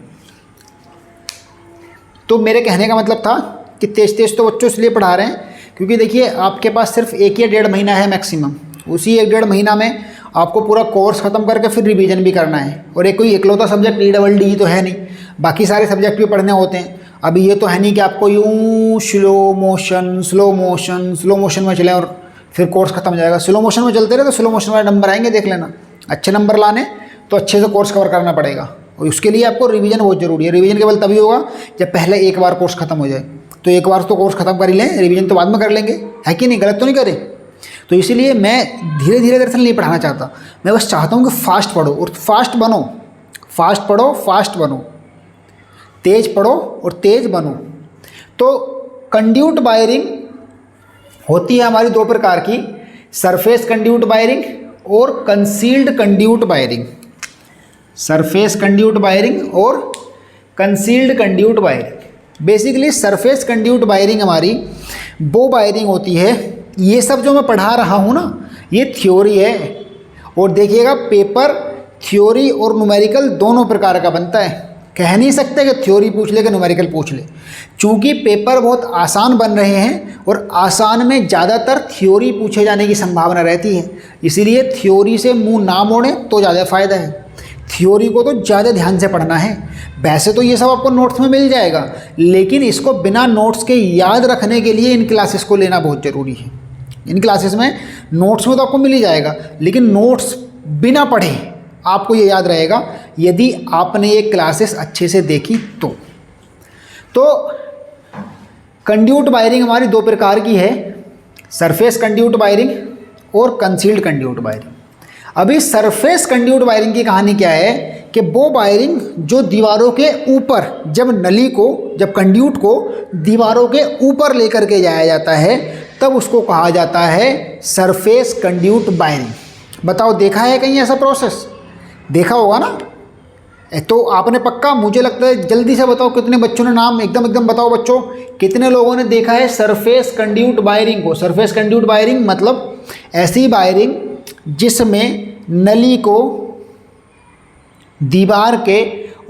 तो मेरे कहने का मतलब था कि तेज तो बच्चों इसलिए पढ़ा रहे हैं क्योंकि देखिए आपके पास सिर्फ 1 या 1.5 महीना है मैक्सिमम। उसी 1-1.5 महीना में आपको पूरा कोर्स ख़त्म करके फिर रिवीजन भी करना है, और एक कोई इकलौता सब्जेक्ट EDD तो है नहीं, बाकी सारे सब्जेक्ट भी पढ़ने होते हैं। अभी ये तो है नहीं कि आपको यूँ स्लो मोशन में चले और फिर कोर्स खत्म हो जाएगा। स्लो मोशन में चलते रहे तो स्लो मोशन वाले नंबर आएंगे, देख लेना। अच्छे नंबर लाने तो अच्छे से कोर्स कवर करना पड़ेगा, और उसके लिए आपको रिवीजन बहुत ज़रूरी है। रिवीजन केवल तभी होगा जब पहले एक बार कोर्स खत्म हो जाए। तो एक बार तो कोर्स खत्म कर ही लें, रिवीजन तो बाद में कर लेंगे, है कि नहीं? गलत तो नहीं करे। तो इसीलिए मैं धीरे धीरे दरअसल नहीं पढ़ाना चाहता, मैं बस चाहता हूँ कि फास्ट पढ़ो और फास्ट बनो, फास्ट पढ़ो फास्ट बनो, तेज पढ़ो और तेज बनो। तो कंड्यूट वायरिंग होती है हमारी 2 प्रकार की, सरफेस कंड्यूट वायरिंग और concealed conduit wiring. Surface conduit wiring और concealed conduit wiring. Basically surface conduit wiring हमारी वो वायरिंग होती है, ये सब जो मैं पढ़ा रहा हूँ ना ये थ्योरी है, और देखिएगा पेपर थ्योरी और न्यूमेरिकल दोनों प्रकार का बनता है। कह नहीं सकते कि थ्योरी पूछ ले कि न्यूमेरिकल पूछ ले, चूँकि पेपर बहुत आसान बन रहे हैं और आसान में ज़्यादातर थ्योरी पूछे जाने की संभावना रहती है, इसीलिए थ्योरी से मुंह ना मोड़ें तो ज़्यादा फ़ायदा है। थ्योरी को तो ज़्यादा ध्यान से पढ़ना है। वैसे तो ये सब आपको नोट्स में मिल जाएगा, लेकिन इसको बिना नोट्स के याद रखने के लिए इन क्लासेस को लेना बहुत ज़रूरी है। इन क्लासेस में नोट्स में तो आपको मिल ही जाएगा, लेकिन नोट्स बिना पढ़े आपको ये याद रहेगा यदि आपने ये क्लासेस अच्छे से देखी तो कंड्यूट वायरिंग हमारी 2 प्रकार की है, सरफेस कंड्यूट वायरिंग और कंसील्ड कंड्यूट वायरिंग। अभी सरफेस कंड्यूट वायरिंग की कहानी क्या है कि वो वायरिंग जो दीवारों के ऊपर, जब कंड्यूट को दीवारों के ऊपर लेकर के जाया जाता है तब उसको कहा जाता है सरफेस कंड्यूट वायरिंग। बताओ देखा है कहीं ऐसा प्रोसेस? देखा होगा ना? तो आपने पक्का, मुझे लगता है, जल्दी से बताओ कितने बच्चों ने नाम एकदम बताओ बच्चों, कितने लोगों ने देखा है सरफेस कंड्यूट वायरिंग को? सरफेस कंड्यूट वायरिंग मतलब ऐसी वायरिंग जिसमें नली को दीवार के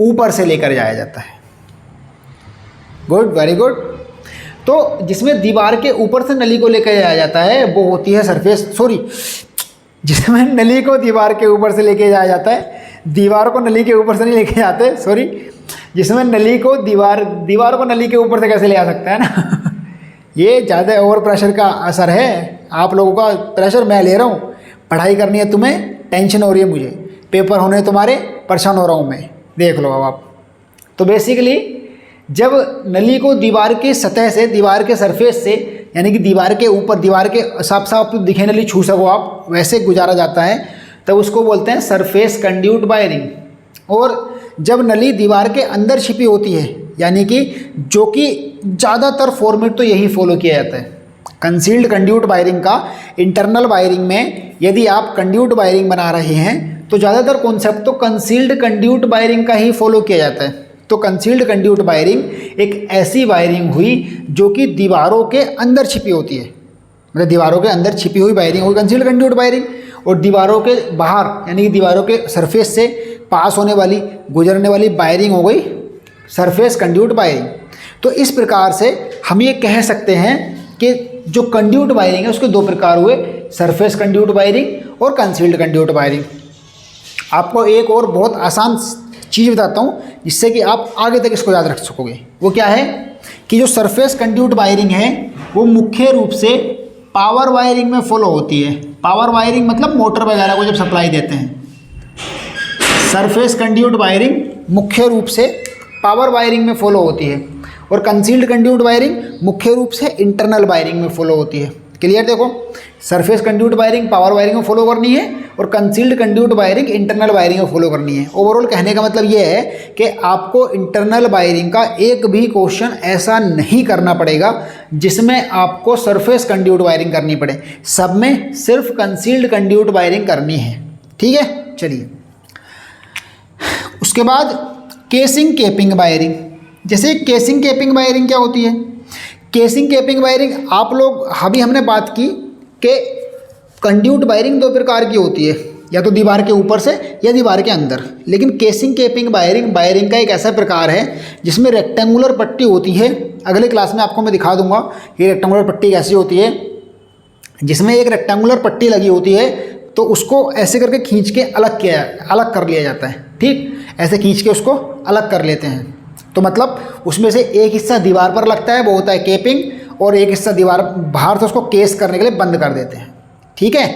ऊपर से लेकर जाया जाता है। Good, very good. तो जिसमें दीवार के ऊपर से नली को लेकर जाया जाता है वो होती है जिसमें नली को दीवार के ऊपर से लेके जाया जाता है, दीवार को नली के ऊपर से नहीं लेके जाते, जिसमें नली को दीवार को नली के ऊपर से कैसे ले आ सकता है ना ये ज़्यादा ओवर प्रेशर का असर है। आप लोगों का प्रेशर मैं ले रहा हूँ, पढ़ाई करनी है तुम्हें, टेंशन हो रही है मुझे, पेपर होने तुम्हारे, परेशान हो रहा हूँ मैं, देख लो अब आप। तो बेसिकली जब नली को दीवार की सतह से, दीवार के सरफेस से, यानी कि दीवार के ऊपर, दीवार के साफ साफ दिखे नली, छू सको आप, वैसे गुजारा जाता है, तब उसको बोलते हैं सरफेस कंड्यूट वायरिंग। और जब नली दीवार के अंदर छिपी होती है, यानी कि जो कि ज़्यादातर फॉर्मेट तो यही फॉलो किया जाता है कंसील्ड कंड्यूट वायरिंग का। इंटरनल वायरिंग में यदि आप कंड्यूट वायरिंग बना रहे हैं तो ज़्यादातर कॉन्सेप्ट तो कंसील्ड कंड्यूट वायरिंग का ही फॉलो किया जाता है। तो कंसील्ड कंड्यूट वायरिंग एक ऐसी वायरिंग हुई जो कि दीवारों के अंदर छिपी होती है, मतलब दीवारों के अंदर छिपी हुई वायरिंग हुई कंसील्ड कंड्यूट वायरिंग। और दीवारों के बाहर, यानी कि दीवारों के सरफेस से पास होने वाली, गुजरने वाली वायरिंग हो गई सरफेस कंड्यूट वायरिंग। तो इस प्रकार से हम ये कह सकते हैं कि जो कंड्यूट वायरिंग है उसके दो प्रकार हुए, सरफेस कंड्यूट वायरिंग और कंसील्ड कंड्यूट वायरिंग। आपको एक और बहुत आसान चीज़ बताता हूँ जिससे कि आप आगे तक इसको याद रख सकोगे। वो क्या है कि जो सरफेस कंड्यूट वायरिंग है वो मुख्य रूप से पावर वायरिंग में फॉलो होती है। पावर वायरिंग मतलब मोटर वगैरह को जब सप्लाई देते हैं, सरफेस कंड्यूट वायरिंग मुख्य रूप से पावर वायरिंग में फॉलो होती है। और कंसील्ड कंड्यूट वायरिंग मुख्य रूप से इंटरनल वायरिंग में फॉलो होती है। क्लियर? देखो, surface conduit wiring power wiring में फॉलो करनी है और concealed conduit wiring internal wiring में फॉलो करनी है। ओवरऑल कहने का मतलब ये है कि आपको इंटरनल वायरिंग का एक भी क्वेश्चन ऐसा नहीं करना पड़ेगा जिसमें आपको सरफेस कंड्यूट वायरिंग करनी पड़े, सब में सिर्फ कंसील्ड कंड्यूट वायरिंग करनी है। ठीक है, चलिए। उसके बाद केसिंग केपिंग वायरिंग। जैसे केसिंग केपिंग वायरिंग क्या होती है? केसिंग केपिंग वायरिंग आप लोग अभी हमने बात की कि कंड्यूट वायरिंग दो प्रकार की होती है, या तो दीवार के ऊपर से या दीवार के अंदर। लेकिन केसिंग केपिंग वायरिंग का एक ऐसा प्रकार है जिसमें रेक्टेंगुलर पट्टी होती है। अगले क्लास में आपको मैं दिखा दूंगा ये रेक्टेंगुलर पट्टी कैसी होती है, जिसमें एक रेक्टेंगुलर पट्टी लगी होती है तो उसको ऐसे करके खींच के अलग कर लिया जाता है। ठीक, ऐसे खींच के उसको अलग कर लेते हैं। तो मतलब उसमें से एक हिस्सा दीवार पर लगता है, वो होता है केपिंग, और एक हिस्सा दीवार बाहर से उसको केस करने के लिए बंद कर देते हैं। ठीक है,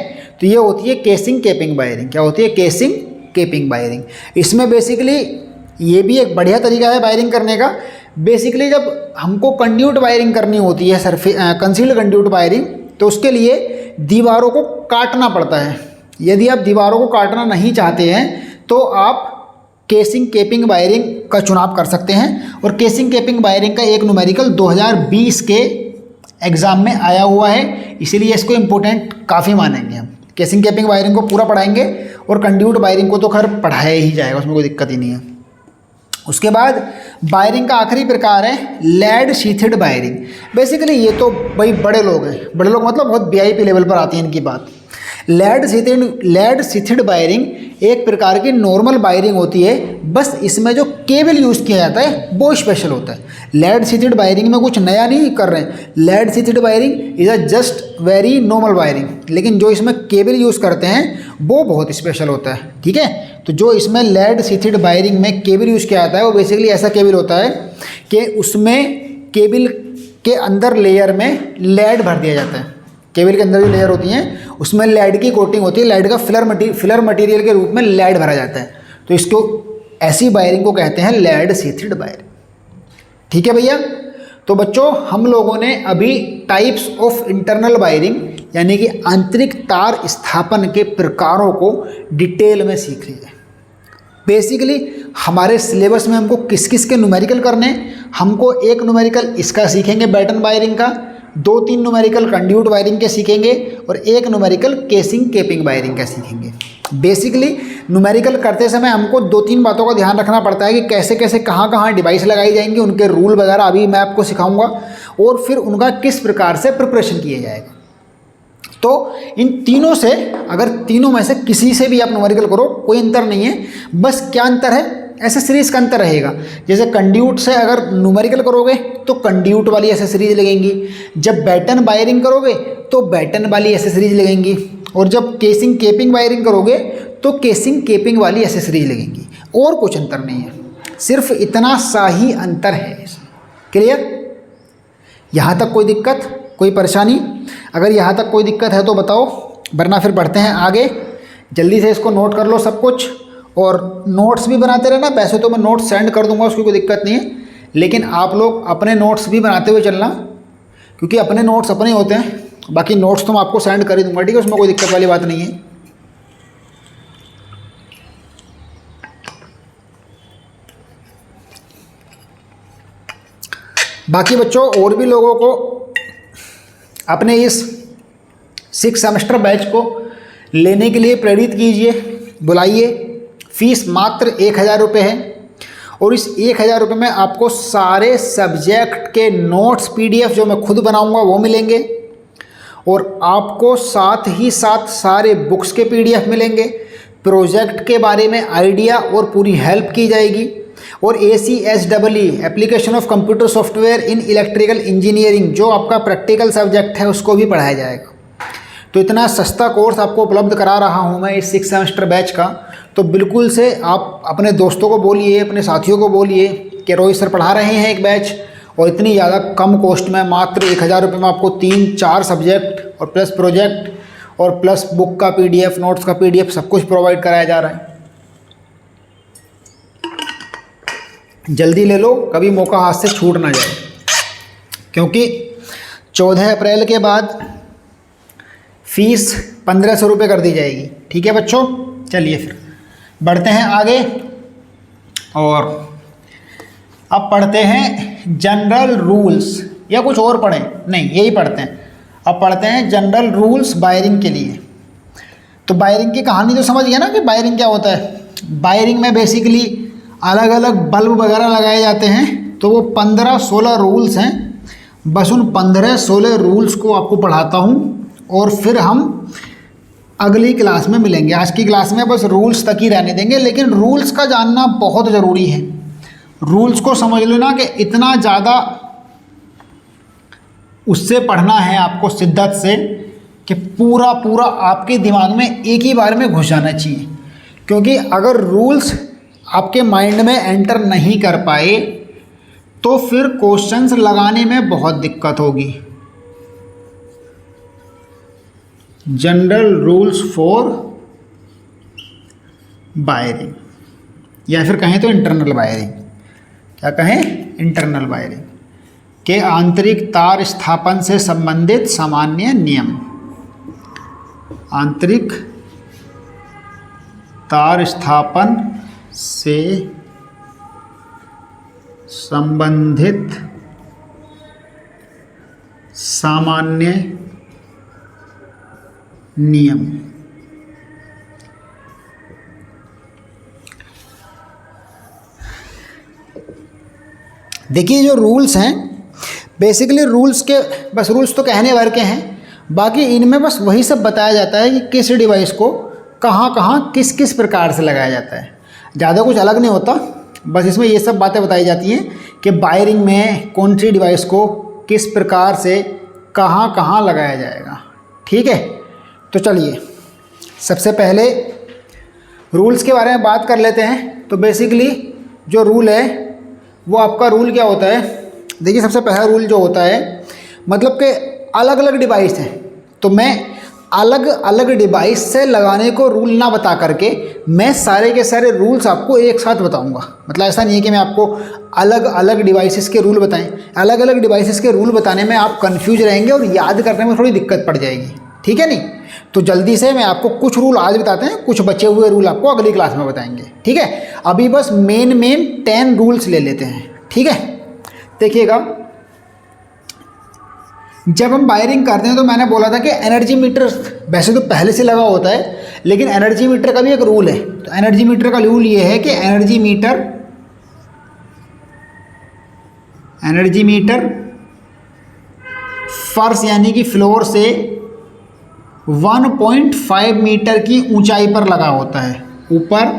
तो ये होती है केसिंग केपिंग वायरिंग। क्या होती है? Casing capping wiring. इसमें बेसिकली ये भी एक बढ़िया तरीका है वायरिंग करने का। बेसिकली जब हमको कंड्यूट वायरिंग करनी होती है, कंसील्ड कंड्यूट वायरिंग, तो उसके लिए दीवारों को काटना पड़ता है। यदि आप दीवारों को काटना नहीं चाहते हैं तो आप केसिंग केपिंग वायरिंग का चुनाव कर सकते हैं। और केसिंग केपिंग वायरिंग का एक न्यूमेरिकल 2020 के एग्ज़ाम में आया हुआ है, इसीलिए इसको इम्पोर्टेंट काफ़ी मानेंगे हम। केसिंग केपिंग वायरिंग को पूरा पढ़ाएंगे और कंड्यूट वायरिंग को तो खैर पढ़ाया ही जाएगा, उसमें कोई दिक्कत ही नहीं है। उसके बाद वायरिंग का आखिरी प्रकार है लेड शीथेड वायरिंग। बेसिकली ये तो भाई बड़े लोग हैं, बड़े लोग मतलब बहुत VIP लेवल पर आती है इनकी बात। लेड शीथेड वायरिंग एक प्रकार की नॉर्मल वायरिंग होती है, बस इसमें जो केबल यूज़ किया जाता है वो स्पेशल होता है। लेड शीथेड वायरिंग में कुछ नया नहीं कर रहे हैं। Lead sheathed wiring is a just very normal wiring, लेकिन जो इसमें केबल यूज़ करते हैं वो बहुत स्पेशल होता है। ठीक है, तो जो इसमें लेड शीथेड वायरिंग में केबल यूज़ किया जाता है वो बेसिकली ऐसा केबल होता है कि उसमें केबल के अंदर लेयर में लेड भर दिया जाता है। केबल के अंदर जो लेयर होती हैं उसमें लेड की कोटिंग होती है, लेड का फिलर मटेरियल के रूप में लेड भरा जाता है। तो इसको ऐसी वायरिंग को कहते हैं लेड शीथेड वायरिंग। ठीक है भैया, तो बच्चों हम लोगों ने अभी टाइप्स ऑफ इंटरनल वायरिंग यानी कि आंतरिक तार स्थापन के प्रकारों को डिटेल में सीख लिया। बेसिकली हमारे सिलेबस में हमको किस किस के न्यूमेरिकल करने हैं, हमको एक न्यूमेरिकल इसका सीखेंगे बैटन वायरिंग का, 2-3 न्यूमेरिकल कंड्यूट वायरिंग के सीखेंगे और एक न्यूमेरिकल केसिंग केपिंग वायरिंग का सीखेंगे। बेसिकली न्यूमेरिकल करते समय हमको 2-3 बातों का ध्यान रखना पड़ता है कि कैसे कैसे कहाँ डिवाइस लगाई जाएंगी, उनके रूल वगैरह अभी मैं आपको सिखाऊंगा, और फिर उनका किस प्रकार से प्रिपरेशन किया जाएगा। तो इन तीनों से, अगर तीनों में से किसी से भी आप न्यूमेरिकल करो कोई अंतर नहीं है, बस क्या अंतर है, एसेसरीज का अंतर रहेगा। जैसे कंड्यूट से अगर न्यूमेरिकल करोगे तो कंड्यूट वाली एसेसरीज लगेंगी, जब बैटन वायरिंग करोगे तो बैटन वाली एसेसरीज लगेंगी, और जब केसिंग केपिंग वायरिंग करोगे तो केसिंग केपिंग वाली एसेसरीज लगेंगी। और कुछ अंतर नहीं है, सिर्फ इतना सा ही अंतर है। क्लियर? यहाँ तक कोई दिक्कत, कोई परेशानी? अगर यहाँ तक कोई दिक्कत है तो बताओ, वरना फिर बढ़ते हैं आगे। जल्दी से इसको नोट कर लो सब कुछ, और नोट्स भी बनाते रहना। वैसे तो मैं नोट्स सेंड कर दूंगा, उसकी कोई दिक्कत नहीं है, लेकिन आप लोग अपने नोट्स भी बनाते हुए चलना, क्योंकि अपने नोट्स अपने होते हैं। बाकी नोट्स तो मैं आपको सेंड कर ही दूंगा, ठीक है, उसमें कोई दिक्कत वाली बात नहीं है। बाकी बच्चों, और भी लोगों को अपने इस 6 सेमेस्टर बैच को लेने के लिए प्रेरित कीजिए, बुलाइए। फीस मात्र 1000 रुपये है, और इस 1000 रुपये में आपको सारे सब्जेक्ट के नोट्स PDF जो मैं खुद बनाऊंगा वो मिलेंगे, और आपको साथ ही साथ सारे बुक्स के PDF मिलेंगे। प्रोजेक्ट के बारे में आइडिया और पूरी हेल्प की जाएगी, और ACSEE application of computer software in electrical engineering जो आपका प्रैक्टिकल सब्जेक्ट है उसको भी पढ़ाया जाएगा। तो इतना सस्ता कोर्स आपको उपलब्ध करा रहा हूँ मैं इस 6 सेमेस्टर बैच का। तो बिल्कुल से आप अपने दोस्तों को बोलिए, अपने साथियों को बोलिए कि रोहित सर पढ़ा रहे हैं एक बैच, और इतनी ज़्यादा कम कॉस्ट में मात्र 1000 रुपये में आपको 3-4 सब्जेक्ट और प्लस प्रोजेक्ट और प्लस बुक का PDF, नोट्स का PDF सब कुछ प्रोवाइड कराया जा रहा है। जल्दी ले लो, कभी मौका हाथ से छूट ना जाए, क्योंकि 14 अप्रैल के बाद फीस 1500 रुपये कर दी जाएगी। ठीक है बच्चों, चलिए फिर बढ़ते हैं आगे, और अब पढ़ते हैं जनरल रूल्स, या कुछ और पढ़ें? नहीं, यही पढ़ते हैं। अब पढ़ते हैं जनरल रूल्स वायरिंग के लिए। तो वायरिंग की कहानी तो समझ गया ना कि वायरिंग क्या होता है। वायरिंग में बेसिकली अलग अलग बल्ब वगैरह लगाए जाते हैं, तो वो 15-16 रूल्स हैं। बस उन 15-16 रूल्स को आपको पढ़ाता हूँ, और फिर हम अगली क्लास में मिलेंगे। आज की क्लास में बस रूल्स तक ही रहने देंगे, लेकिन रूल्स का जानना बहुत ज़रूरी है। रूल्स को समझ लेना कि इतना ज़्यादा उससे पढ़ना है आपको शिद्दत से कि पूरा पूरा आपके दिमाग में एक ही बार में घुस जाना चाहिए। क्योंकि अगर रूल्स आपके माइंड में एंटर नहीं कर पाए तो फिर क्वेश्चंस लगाने में बहुत दिक्कत होगी। जनरल रूल्स फॉर वायरिंग, या फिर कहें तो इंटरनल वायरिंग। क्या कहें? इंटरनल वायरिंग के आंतरिक तार स्थापन से संबंधित सामान्य नियम। आंतरिक तार स्थापन से संबंधित सामान्य नियम। देखिए, जो रूल्स हैं बेसिकली रूल्स के बस रूल्स तो कहने भर के हैं, बाकी इनमें बस वही सब बताया जाता है कि किस डिवाइस को कहाँ कहाँ किस किस प्रकार से लगाया जाता है। ज़्यादा कुछ अलग नहीं होता, बस इसमें ये सब बातें बताई जाती हैं कि वायरिंग में कौन सी डिवाइस को किस प्रकार से कहाँ कहाँ लगाया जाएगा। ठीक है, तो चलिए सबसे पहले रूल्स के बारे में बात कर लेते हैं। तो बेसिकली जो रूल है वो आपका रूल क्या होता है। देखिए, सबसे पहला रूल जो होता है मतलब कि अलग अलग डिवाइस हैं, तो मैं अलग अलग डिवाइस से लगाने को रूल ना बता करके मैं सारे के सारे रूल्स आपको एक साथ बताऊंगा। मतलब ऐसा नहीं है कि मैं आपको अलग अलग डिवाइसेस के रूल बताएं। अलग अलग डिवाइसेस के रूल बताने में आप कंफ्यूज रहेंगे और याद करने में थोड़ी दिक्कत पड़ जाएगी। ठीक है नहीं, तो जल्दी से मैं आपको कुछ रूल आज बताते हैं, कुछ बचे हुए रूल आपको अगली क्लास में बताएंगे। ठीक है, अभी बस मेन 10 रूल्स ले लेते हैं। ठीक है, देखिएगा, जब हम वायरिंग करते हैं तो मैंने बोला था कि एनर्जी मीटर वैसे तो पहले से लगा होता है, लेकिन एनर्जी मीटर का भी एक रूल है। तो एनर्जी मीटर का रूल ये है कि एनर्जी मीटर फर्श यानी कि फ्लोर से 1.5 मीटर की ऊंचाई पर लगा होता है, ऊपर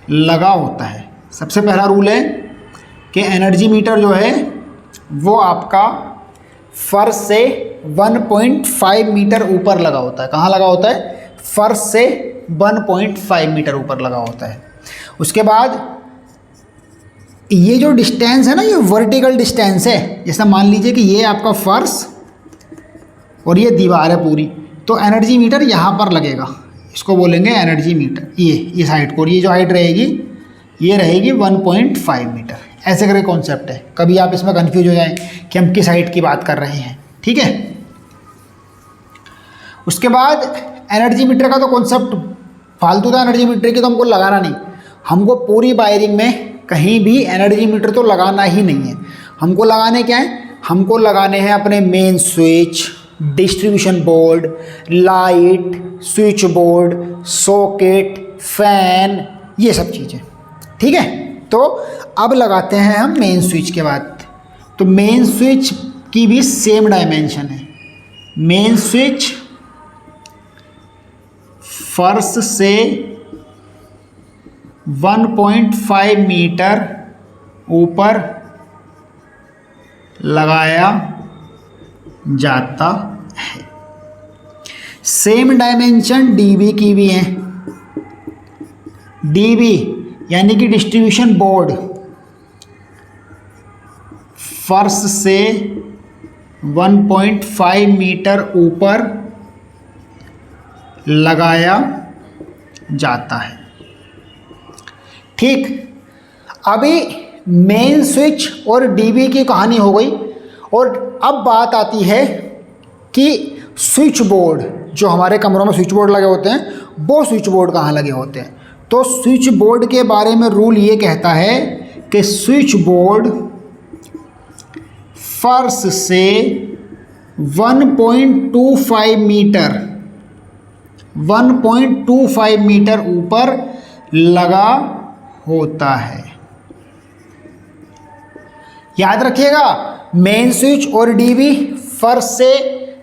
लगा होता है। सबसे पहला रूल है कि एनर्जी मीटर जो है वो आपका फर्श से 1.5 मीटर ऊपर लगा होता है। कहाँ लगा होता है? फर्श से 1.5 मीटर ऊपर लगा होता है। उसके बाद ये जो डिस्टेंस है ना, ये वर्टिकल डिस्टेंस है। जैसा मान लीजिए कि ये आपका फर्श और ये दीवार है पूरी, तो एनर्जी मीटर यहाँ पर लगेगा। इसको बोलेंगे एनर्जी मीटर। ये इस हाइट को, ये जो हाइट रहेगी ये रहेगी 1.5 मीटर। ऐसे करके कॉन्सेप्ट है, कभी आप इसमें कंफ्यूज हो जाएं कि हम किस हाइट की बात कर रहे हैं। ठीक है, उसके बाद एनर्जी मीटर का तो कॉन्सेप्ट फालतू था, एनर्जी मीटर की तो हमको लगाना नहीं। हमको पूरी वायरिंग में कहीं भी एनर्जी मीटर तो लगाना ही नहीं है। हमको लगाने क्या है, हमको लगाने हैं अपने main switch, distribution board, light, switch board, socket, fan, ये सब चीज़ें। ठीक है, तो अब लगाते हैं हम मेन स्विच के बाद। तो मेन स्विच की भी सेम डायमेंशन है। मेन स्विच फर्श से 1.5 मीटर ऊपर लगाया जाता है। सेम डायमेंशन डीबी की भी है। डीबी यानी कि डिस्ट्रीब्यूशन बोर्ड फर्श से 1.5 मीटर ऊपर लगाया जाता है। ठीक, अभी मेन स्विच और डीबी की कहानी हो गई, और अब बात आती है कि स्विच बोर्ड, जो हमारे कमरों में स्विच बोर्ड लगे होते हैं, वो स्विच बोर्ड कहाँ लगे होते हैं। तो स्विच बोर्ड के बारे में रूल ये कहता है कि स्विच बोर्ड फर्श से 1.25 मीटर ऊपर लगा होता है। याद रखिएगा, मेन स्विच और डीबी फर्श से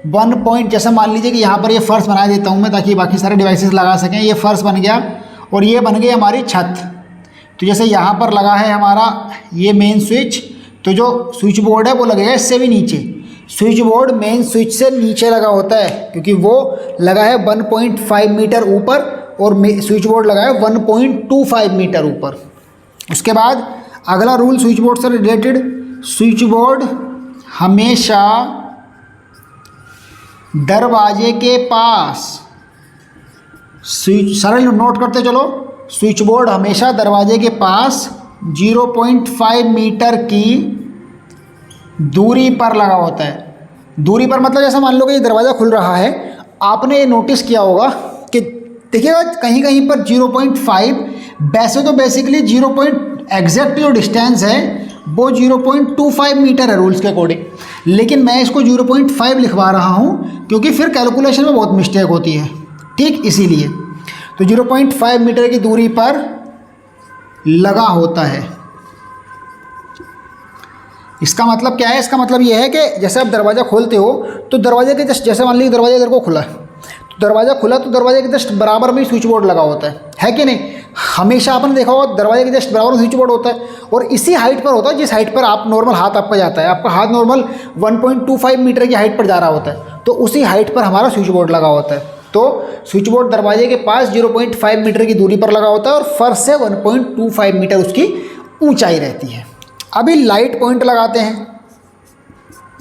1 जैसे मान लीजिए कि यहाँ पर ये फर्श बना देता हूँ मैं ताकि बाकी सारे डिवाइसेस लगा सकें। ये फर्श बन गया और ये बन गई हमारी छत। तो जैसे यहाँ पर लगा है हमारा ये मेन स्विच, तो जो स्विच बोर्ड है वो लगेगा इससे भी नीचे। स्विच बोर्ड मेन स्विच से नीचे लगा होता है क्योंकि वो लगा है 1.5 मीटर ऊपर और स्विच बोर्ड लगा है 1.25 मीटर ऊपर। उसके बाद अगला रूल स्विच बोर्ड से रिलेटेड, स्विच बोर्ड हमेशा दरवाजे के पास, स्विच सरल नोट करते चलो, स्विच बोर्ड हमेशा दरवाजे के पास 0.5 मीटर की दूरी पर लगा होता है। दूरी पर मतलब जैसे मान लो कि ये दरवाज़ा खुल रहा है, आपने ये नोटिस किया होगा कि देखिएगा कहीं कहीं पर 0.5, वैसे तो बेसिकली एग्जैक्ट जो डिस्टेंस है वो 0.25 मीटर है रूल्स के अकॉर्डिंग, लेकिन मैं इसको 0.5 लिखवा रहा हूँ क्योंकि फिर कैलकुलेशन में बहुत मिस्टेक होती है। ठीक, इसीलिए तो 0.5 मीटर की दूरी पर लगा होता है। इसका मतलब क्या है, इसका मतलब यह है कि जैसे आप दरवाज़ा खोलते हो तो दरवाजे के जस्ट, जैसे मान लीजिए दरवाजा इधर को खुला है, तो दरवाज़ा खुला तो दरवाजे के जस्ट बराबर में स्विच बोर्ड लगा होता है कि नहीं। हमेशा आपने देखा होगा दरवाजे के जस्ट बराबर में स्विच बोर्ड होता है और इसी हाइट पर होता है जिस हाइट पर आप नॉर्मल हाथ आपका जाता है। आपका हाथ नॉर्मल 1.25 मीटर की हाइट पर जा रहा होता है, तो उसी हाइट पर हमारा स्विच बोर्ड लगा होता है। तो स्विच बोर्ड दरवाजे के पास 0.5 मीटर की दूरी पर लगा होता है और फर्श से 1.25 मीटर उसकी ऊंचाई रहती है। अभी लाइट पॉइंट लगाते हैं,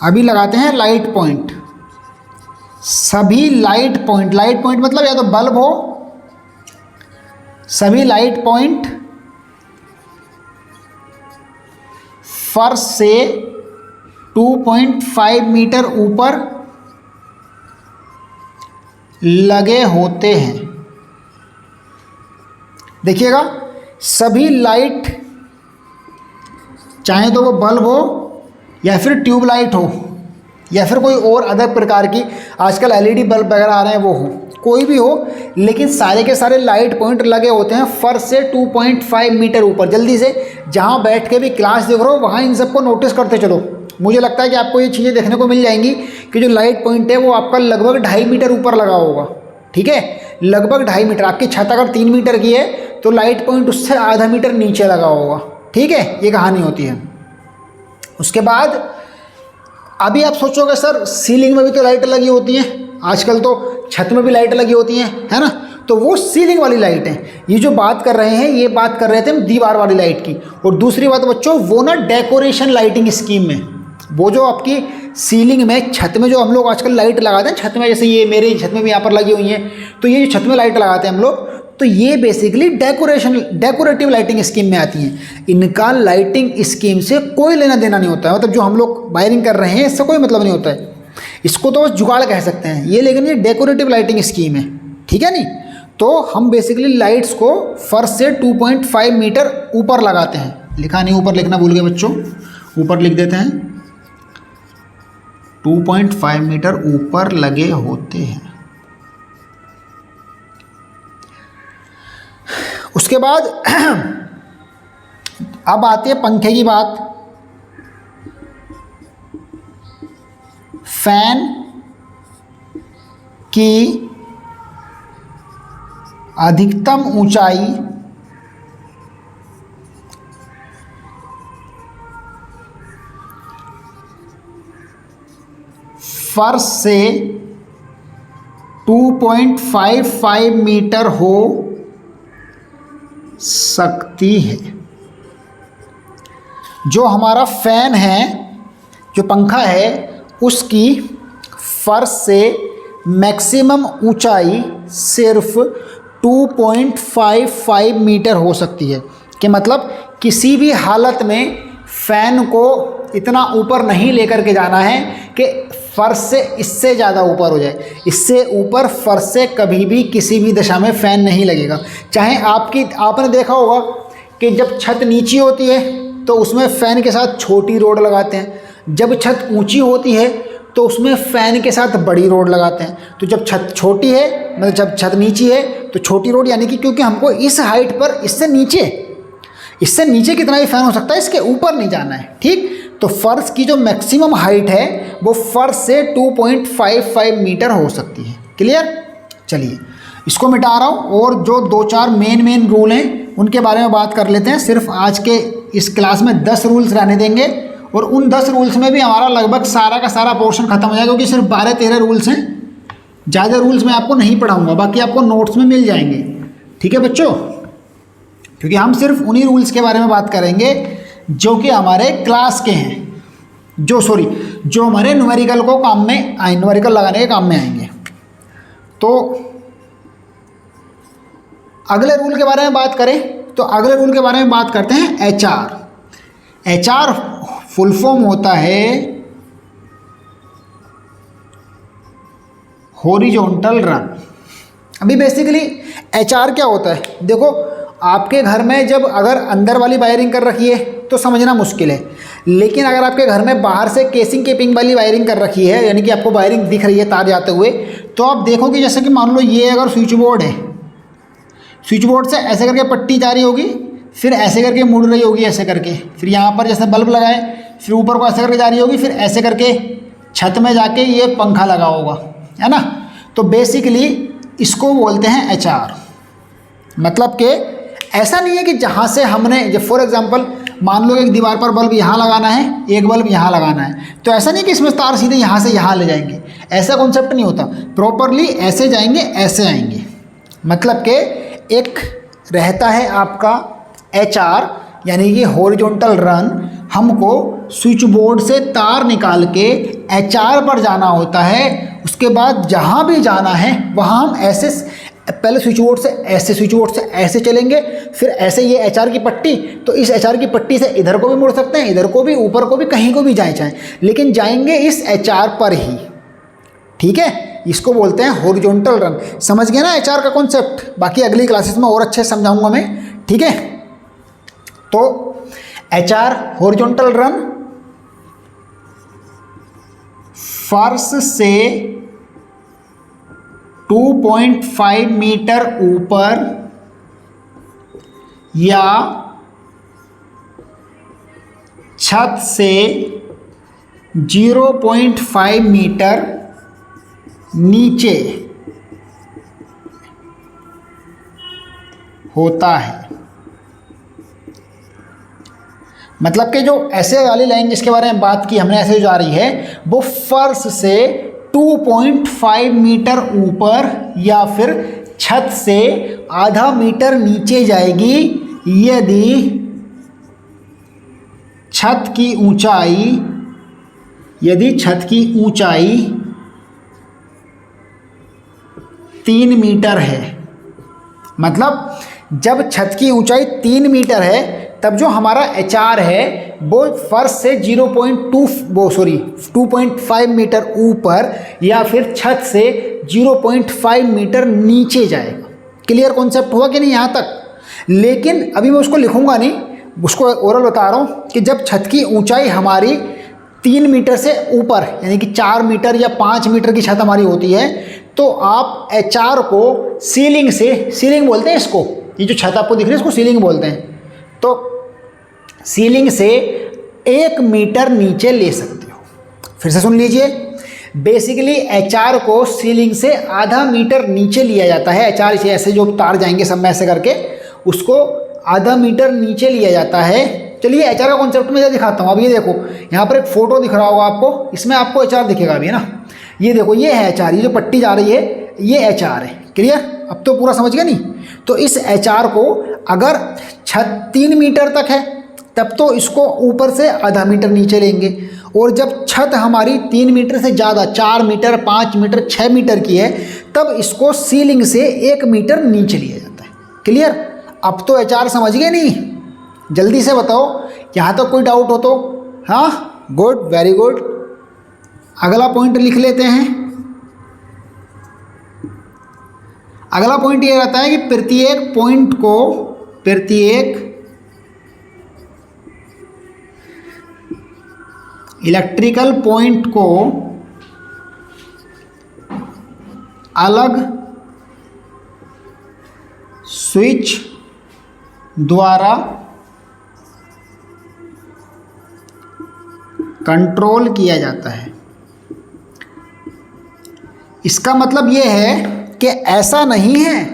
अभी लगाते हैं लाइट पॉइंट। सभी लाइट पॉइंट मतलब या तो बल्ब हो, सभी लाइट पॉइंट फर्श से 2.5 मीटर ऊपर लगे होते हैं। देखिएगा, सभी लाइट, चाहे तो वो बल्ब हो या फिर ट्यूबलाइट हो या फिर कोई और अदर प्रकार की आजकल एलईडी बल्ब वगैरह आ रहे हैं, वो हो, कोई भी हो, लेकिन सारे के सारे लाइट पॉइंट लगे होते हैं फर्श से 2.5 मीटर ऊपर। जल्दी से जहां बैठ के भी क्लास देख रहे हो वहां इन सबको नोटिस करते चलो। मुझे लगता है कि आपको ये चीज़ें देखने को मिल जाएंगी कि जो लाइट पॉइंट है वो आपका लगभग 2.5 मीटर ऊपर लगा होगा। ठीक है, लगभग 2.5 मीटर। आपकी छत अगर 3 मीटर की है तो लाइट पॉइंट उससे आधा मीटर नीचे लगा होगा। ठीक है, ये कहानी होती है। उसके बाद अभी आप सोचोगे सर सीलिंग में भी तो लाइट लगी होती हैं, आजकल तो छत में भी लाइट लगी होती हैं, है ना। तो वो सीलिंग वाली लाइट है। ये जो बात कर रहे हैं ये बात कर रहे थे हम दीवार वाली लाइट की। और दूसरी बात बच्चों, वो ना डेकोरेशन लाइटिंग स्कीम में, वो जो आपकी सीलिंग में, छत में जो हम लोग आजकल लाइट लगाते हैं छत में, जैसे ये मेरे छत में भी यहाँ पर लगी हुई हैं, तो ये जो छत में लाइट लगाते हैं हम लोग, तो ये बेसिकली डेकोरेटिव लाइटिंग स्कीम में आती हैं। इनका लाइटिंग स्कीम से कोई लेना देना नहीं होता है, मतलब जो हम लोग वायरिंग कर रहे हैं इससे कोई मतलब नहीं होता है, इसको तो बस जुगाड़ कह सकते हैं ये, लेकिन ये डेकोरेटिव लाइटिंग स्कीम है, ठीक है नहीं। तो हम बेसिकली लाइट्स को फर्श से 2.5 मीटर ऊपर लगाते हैं। लिखा नहीं, ऊपर लिखना भूल गए बच्चों, ऊपर लिख देते हैं, 2.5 मीटर ऊपर लगे होते हैं। उसके बाद अब आती है पंखे की बात। फैन की अधिकतम ऊंचाई फर्श से 2.55 मीटर हो सकती है। जो हमारा फैन है, जो पंखा है, उसकी फर्श से मैक्सिमम ऊंचाई सिर्फ 2.55 मीटर हो सकती है। कि मतलब किसी भी हालत में फैन को इतना ऊपर नहीं लेकर के जाना है कि फर्श से इससे ज़्यादा ऊपर हो जाए। इससे ऊपर फर्श से कभी भी किसी भी दशा में फ़ैन नहीं लगेगा। चाहे आपने देखा होगा कि जब छत नीची होती है तो उसमें फ़ैन के साथ छोटी रोड लगाते हैं, जब छत ऊंची होती है तो उसमें फ़ैन के साथ बड़ी रोड लगाते हैं। तो जब छत छोटी है, मतलब जब छत नीची है तो छोटी रोड, यानी कि क्योंकि हमको इस हाइट पर इससे नीचे कितना भी फ़ैन हो सकता है, इसके ऊपर नहीं जाना है, ठीक। तो फर्श की जो मैक्सिमम हाइट है वो फर्श से 2.55 मीटर हो सकती है। क्लियर? चलिए इसको मिटा रहा हूँ और जो 2-4 मेन रूल हैं उनके बारे में बात कर लेते हैं। सिर्फ आज के इस क्लास में 10 रूल्स रहने देंगे और उन 10 रूल्स में भी हमारा लगभग सारा का सारा पोर्शन खत्म हो जाएगा, क्योंकि सिर्फ 12-13 रूल्स हैं। ज़्यादा रूल्स मैं आपको नहीं पढ़ाऊँगा, बाकी आपको नोट्स में मिल जाएंगे, ठीक है बच्चों। क्योंकि हम सिर्फ उन्हीं रूल्स के बारे में बात करेंगे जो कि हमारे क्लास के हैं, जो हमारे न्यूमेरिकल को काम में आए, न्यूमेरिकल लगाने के काम में आएंगे। तो अगले रूल के बारे में बात करें तो अगले रूल के बारे में बात करते हैं HR फुल फॉर्म होता है हॉरिजॉन्टल रन। अभी बेसिकली HR क्या होता है, देखो आपके घर में जब अगर अंदर वाली वायरिंग कर रखी है तो समझना मुश्किल है, लेकिन अगर आपके घर में बाहर से केसिंग केपिंग वाली वायरिंग कर रखी है, यानी कि आपको वायरिंग दिख रही है तार जाते हुए, तो आप देखोगे जैसे कि मान लो ये अगर स्विच बोर्ड है, स्विच बोर्ड से ऐसे करके पट्टी जा रही होगी, फिर ऐसे करके मुड़ रही होगी ऐसे करके, फिर यहाँ पर जैसे बल्ब लगाए, फिर ऊपर को ऐसे करके जा रही होगी, फिर ऐसे करके छत में जाके ये पंखा लगा होगा, है ना। तो बेसिकली इसको बोलते हैं HR। मतलब कि ऐसा नहीं है कि जहाँ से हमने, जब फॉर एग्जांपल मान लो एक दीवार पर बल्ब यहाँ लगाना है, एक बल्ब यहाँ लगाना है, तो ऐसा नहीं कि इसमें तार सीधे यहाँ से यहाँ ले जाएंगे, ऐसा कॉन्सेप्ट नहीं होता। प्रॉपरली ऐसे जाएंगे, ऐसे आएंगे। मतलब कि एक रहता है आपका HR, यानी कि हॉरिजॉन्टल रन। हमको स्विच बोर्ड से तार निकाल के HR पर जाना होता है। उसके बाद जहाँ भी जाना है वहाँ हम ऐसे पहले स्विच बोर्ड से ऐसे चलेंगे, फिर ऐसे ये HR की पट्टी, तो इस HR की पट्टी से इधर को भी मुड़ सकते हैं, इधर को भी, ऊपर को भी, कहीं को भी चाहें, लेकिन जाएंगे इस HR पर ही, ठीक है। इसको बोलते हैं हॉरिजॉन्टल रन। समझ गए ना HR का कॉन्सेप्ट? बाकी अगली क्लासेस में और अच्छे समझाऊंगा मैं, ठीक है। तो HR हॉरिजॉन्टल रन, फर्श से 2.5 मीटर ऊपर या छत से 0.5 मीटर नीचे होता है। मतलब कि जो ऐसे वाली लाइन जिसके बारे में बात की हमने, ऐसे जो जा रही है, वो फर्श से 2.5 मीटर ऊपर या फिर छत से आधा मीटर नीचे जाएगी यदि छत की ऊंचाई यदि छत की ऊंचाई 3 मीटर है, मतलब जब छत की ऊंचाई 3 मीटर है तब जो हमारा HR है वो फर्श से 2.5 मीटर ऊपर या फिर छत से 0.5 मीटर नीचे जाएगा। क्लियर कॉन्सेप्ट हुआ कि नहीं यहाँ तक? लेकिन अभी मैं उसको लिखूंगा नहीं, उसको ओरल बता रहा हूँ कि जब छत की ऊंचाई हमारी 3 मीटर से ऊपर यानी कि 4 मीटर या 5 मीटर की छत हमारी होती है तो आप HR को सीलिंग से, सीलिंग बोलते हैं इसको, ये जो छत आपको दिख रही है इसको सीलिंग बोलते हैं, तो सीलिंग से 1 मीटर नीचे ले सकते हो। फिर से सुन लीजिए, बेसिकली HR को सीलिंग से आधा मीटर नीचे लिया जाता है। HR से ऐसे जो तार जाएंगे सब में ऐसे करके उसको आधा मीटर नीचे लिया जाता है। चलिए HR का कॉन्सेप्ट में दिखाता हूँ। अब ये देखो यहाँ पर एक फोटो दिख रहा होगा आपको, इसमें आपको HR दिखेगा अभी, है ना? ये देखो ये है HR, ये जो पट्टी जा रही है ये HR है। क्लियर? अब तो पूरा समझ गया नहीं? तो इस HR को अगर छत 3 मीटर तक है तब तो इसको ऊपर से आधा मीटर नीचे लेंगे, और जब छत हमारी 3 मीटर से ज़्यादा 4 मीटर 5 मीटर 6 मीटर की है तब इसको सीलिंग से 1 मीटर नीचे लिया जाता है। क्लियर? अब तो HR समझ गए नहीं? जल्दी से बताओ, यहाँ तक कोई डाउट हो तो? हाँ, गुड, वेरी गुड। अगला पॉइंट लिख लेते हैं। अगला पॉइंट ये रहता है कि प्रत्येक इलेक्ट्रिकल पॉइंट को अलग स्विच द्वारा कंट्रोल किया जाता है। इसका मतलब ये है कि ऐसा नहीं है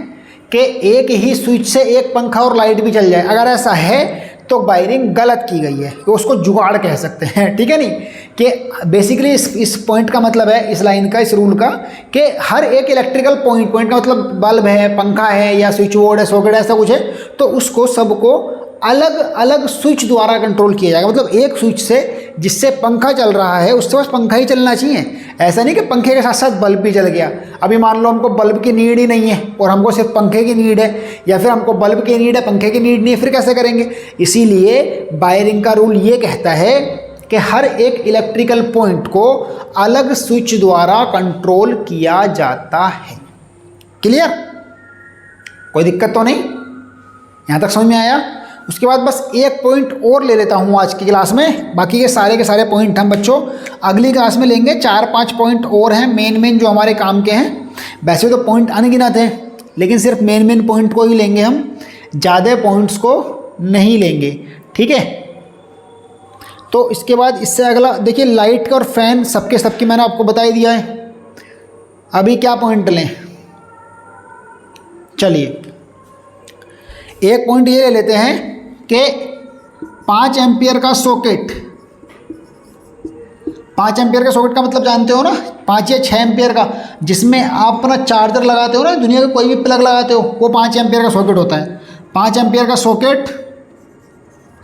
कि एक ही स्विच से एक पंखा और लाइट भी चल जाए। अगर ऐसा है तो वायरिंग गलत की गई है, तो उसको जुगाड़ कह सकते हैं। ठीक है नहीं? कि बेसिकली इस पॉइंट का मतलब है, इस लाइन का, इस रूल का, कि हर एक इलेक्ट्रिकल पॉइंट का मतलब बल्ब है, पंखा है या स्विच बोर्ड है, सॉकेट है, ऐसा कुछ है, तो उसको सबको अलग अलग स्विच द्वारा कंट्रोल किया जाएगा। मतलब एक स्विच से जिससे पंखा चल रहा है उससे बस पंखा ही चलना चाहिए। ऐसा नहीं कि पंखे के साथ साथ बल्ब भी चल गया। अभी मान लो हमको बल्ब की नीड ही नहीं है और हमको सिर्फ पंखे की नीड है, या फिर हमको बल्ब की नीड है पंखे की नीड नहीं है, फिर कैसे करेंगे? इसीलिए वायरिंग का रूल ये कहता है कि हर एक इलेक्ट्रिकल पॉइंट को अलग स्विच द्वारा कंट्रोल किया जाता है। क्लियर? कोई दिक्कत तो नहीं? यहाँ तक समझ में आया? उसके बाद बस एक पॉइंट और ले लेता हूँ आज की क्लास में, बाकी के सारे पॉइंट हम बच्चों अगली क्लास में लेंगे। 4-5 पॉइंट और हैं मेन जो हमारे काम के हैं। वैसे तो पॉइंट अनगिनत हैं, लेकिन सिर्फ मेन पॉइंट को ही लेंगे हम, ज़्यादा पॉइंट्स को नहीं लेंगे। ठीक है? तो इसके बाद इससे अगला देखिए, लाइट और फैन सबकी मैंने आपको बता ही दिया है। अभी क्या पॉइंट लें? चलिए एक पॉइंट ये ले लेते हैं कि 5 एम्पियर का सॉकेट, 5 एम्पियर का सॉकेट का मतलब जानते हो ना, 5 या 6 एम्पियर का, जिसमें आप अपना चार्जर लगाते हो ना, दुनिया का कोई भी प्लग लगाते हो, वो 5 एम्पियर का सॉकेट होता है। 5 एम्पियर का सॉकेट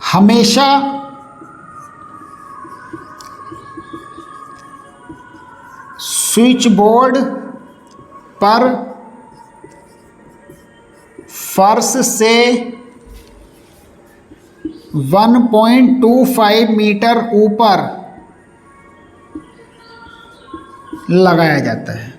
हमेशा स्विच बोर्ड पर फर्श से 1.25 मीटर ऊपर लगाया जाता है।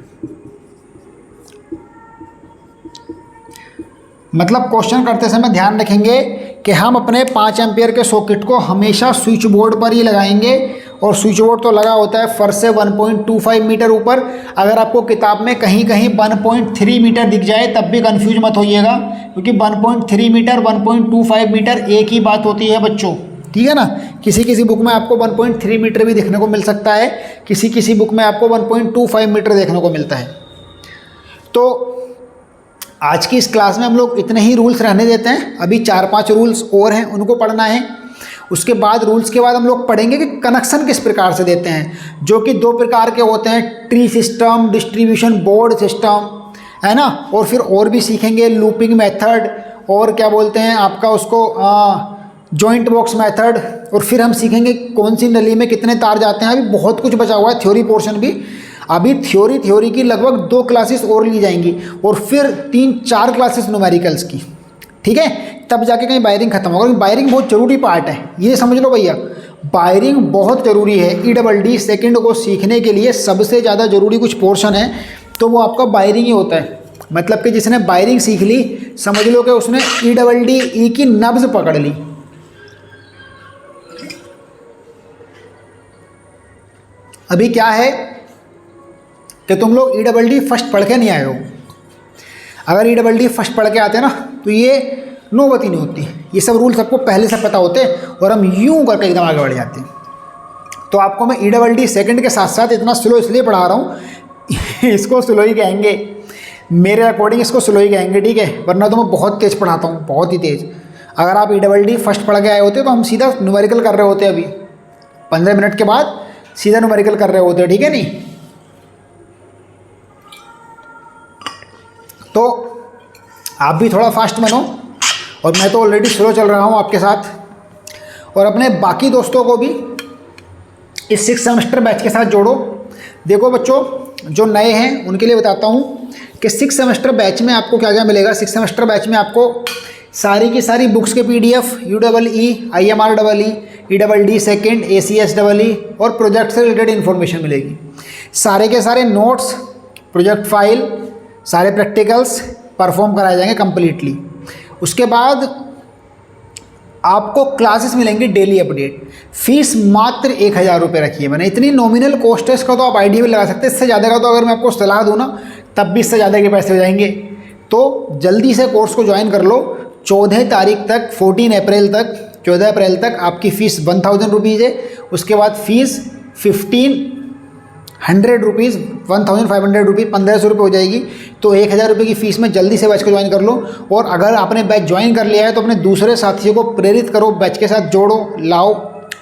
मतलब क्वेश्चन करते समय ध्यान रखेंगे कि हम अपने 5 एम्पियर के सॉकेट को हमेशा स्विच बोर्ड पर ही लगाएंगे, और स्विच बोर्ड तो लगा होता है फर्श से 1.25 मीटर ऊपर। अगर आपको किताब में कहीं 1.3 मीटर दिख जाए तब भी कंफ्यूज मत होइएगा, क्योंकि 1.3 मीटर 1.25 मीटर एक ही बात होती है बच्चों। ठीक है ना? किसी बुक में आपको 1.3 मीटर भी देखने को मिल सकता है, किसी बुक में आपको 1.25 मीटर देखने को मिलता है। तो आज की इस क्लास में हम लोग इतने ही रूल्स रहने देते हैं। अभी 4-5 रूल्स और हैं, उनको पढ़ना है। उसके बाद रूल्स के बाद हम लोग पढ़ेंगे कि कनेक्शन किस प्रकार से देते हैं, जो कि 2 प्रकार के होते हैं, tree system, distribution board system, है ना। और फिर और भी सीखेंगे लूपिंग मेथड, और क्या बोलते हैं आपका उसको जॉइंट बॉक्स मेथड, और फिर हम सीखेंगे कौन सी नली में कितने तार जाते हैं। अभी बहुत कुछ बचा हुआ है, थ्योरी पोर्शन भी। अभी थ्योरी की लगभग 2 क्लासेस और ली जाएंगी और फिर 3-4 क्लासेस न्यूमेरिकल्स की, ठीक है। तब जाके कहीं वायरिंग खत्म होगा। वायरिंग बहुत जरूरी पार्ट है, ये समझ लो भैया, वायरिंग बहुत ज़रूरी है। EDD सेकंड को सीखने के लिए सबसे ज़्यादा ज़रूरी कुछ पोर्शन है तो वो आपका वायरिंग ही होता है। मतलब कि जिसने वायरिंग सीख ली, समझ लो कि उसने EDD की नब्ज पकड़ ली। अभी क्या है कि तुम लोग EDD फर्स्ट पढ़ के नहीं आए हो। अगर EDD फर्स्ट पढ़ के आते ना तो ये नौबत ही नहीं होती। ये सब रूल सबको पहले से पता होते और हम यूं करके एकदम आगे बढ़ जाते हैं। तो आपको मैं EDD सेकंड के साथ साथ इतना स्लो इसलिए पढ़ा रहा हूँ इसको स्लो ही कहेंगे, मेरे अकॉर्डिंग इसको स्लो ही कहेंगे, ठीक है। वरना तो मैं बहुत तेज़ पढ़ाता हूँ, बहुत ही तेज़। अगर आप EDD फर्स्ट पढ़ के आए होते तो हम सीधा न्यूमेरिकल कर रहे होते, अभी 15 मिनट के बाद सीधा न्यूमेरिकल कर रहे होते, ठीक है नहीं। तो आप भी थोड़ा फास्ट बनो, और मैं तो ऑलरेडी स्लो चल रहा हूँ आपके साथ। और अपने बाकी दोस्तों को भी इस 6 सेमेस्टर बैच के साथ जोड़ो। देखो बच्चों, जो नए हैं उनके लिए बताता हूँ कि 6 सेमेस्टर बैच में आपको क्या क्या मिलेगा। 6 सेमेस्टर बैच में आपको सारी की सारी बुक्स के PDF, UEE, IMR EE, EDD second, ACS EE और प्रोजेक्ट से रिलेटेड इन्फॉर्मेशन मिलेगी। सारे के सारे नोट्स, प्रोजेक्ट फाइल, सारे प्रैक्टिकल्स परफॉर्म कराए जाएंगे कम्प्लीटली। उसके बाद आपको क्लासेस मिलेंगी डेली अपडेट। फीस मात्र 1000 रुपये रखी है मैंने, इतनी नॉमिनल कॉस्ट है इसका, तो आप आइडिया भी लगा सकते हैं। इससे ज़्यादा का तो अगर मैं आपको सलाह दूँ ना तब भी इससे ज़्यादा के पैसे हो जाएंगे। तो जल्दी से कोर्स को ज्वाइन कर लो। 14 तारीख तक, 14 अप्रैल तक, 14 अप्रैल तक आपकी फ़ीस 1000 रुपीज़ है। उसके बाद फीस 1500 रुपीज़, 1500 रुपीज़, 1500 रुपये हो जाएगी। तो 1000 रुपये की फ़ीस में जल्दी से बैच को ज्वाइन कर लो। और अगर आपने बैच ज्वाइन कर लिया है तो अपने दूसरे साथियों को प्रेरित करो, बैच के साथ जोड़ो, लाओ,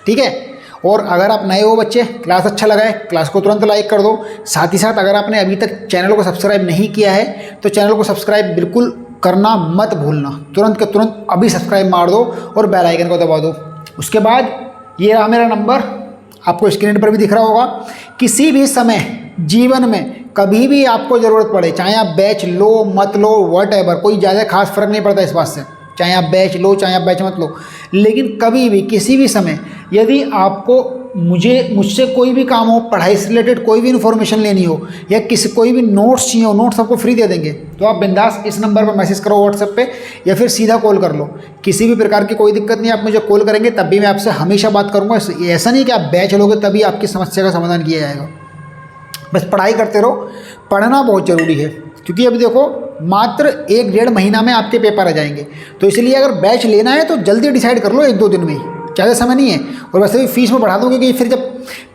ठीक है। और अगर आप नए हो बच्चे, क्लास अच्छा लगा है, क्लास को तुरंत लाइक कर दो। साथ ही साथ अगर आपने अभी तक चैनल को सब्सक्राइब नहीं किया है तो चैनल को सब्सक्राइब बिल्कुल करना मत भूलना। तुरंत के तुरंत अभी सब्सक्राइब मार दो और बेल आइकन को दबा दो। उसके बाद ये रहा मेरा नंबर, आपको स्क्रीन पर भी दिख रहा होगा। किसी भी समय जीवन में कभी भी आपको ज़रूरत पड़े, चाहे आप बैच लो मत लो, व्हाटएवर, कोई ज़्यादा खास फ़र्क नहीं पड़ता इस बात से। चाहे आप बैच लो, चाहे आप बैच मत लो, लेकिन कभी भी किसी भी समय यदि आपको मुझसे कोई भी काम हो, पढ़ाई से रिलेटेड कोई भी इन्फॉर्मेशन लेनी हो, या कोई भी नोट्स चाहिए हो, नोट्स आपको फ्री दे देंगे, तो आप बिंदास इस नंबर पर मैसेज करो व्हाट्सएप पे, या फिर सीधा कॉल कर लो। किसी भी प्रकार की कोई दिक्कत नहीं, आप मुझे कॉल करेंगे तब भी मैं आपसे हमेशा बात करूँगा। ऐसा नहीं कि आप बैच लोगे तभी आपकी समस्या का समाधान किया जाएगा। बस पढ़ाई करते रहो, पढ़ना बहुत ज़रूरी है, क्योंकि अभी देखो मात्र 1-1.5 महीना में आपके पेपर आ जाएंगे। तो इसलिए अगर बैच लेना है तो जल्दी डिसाइड कर लो, 1-2 दिन में ही, ज़्यादा समय नहीं है। और वैसे भी फीस में बढ़ा दो, क्योंकि फिर जब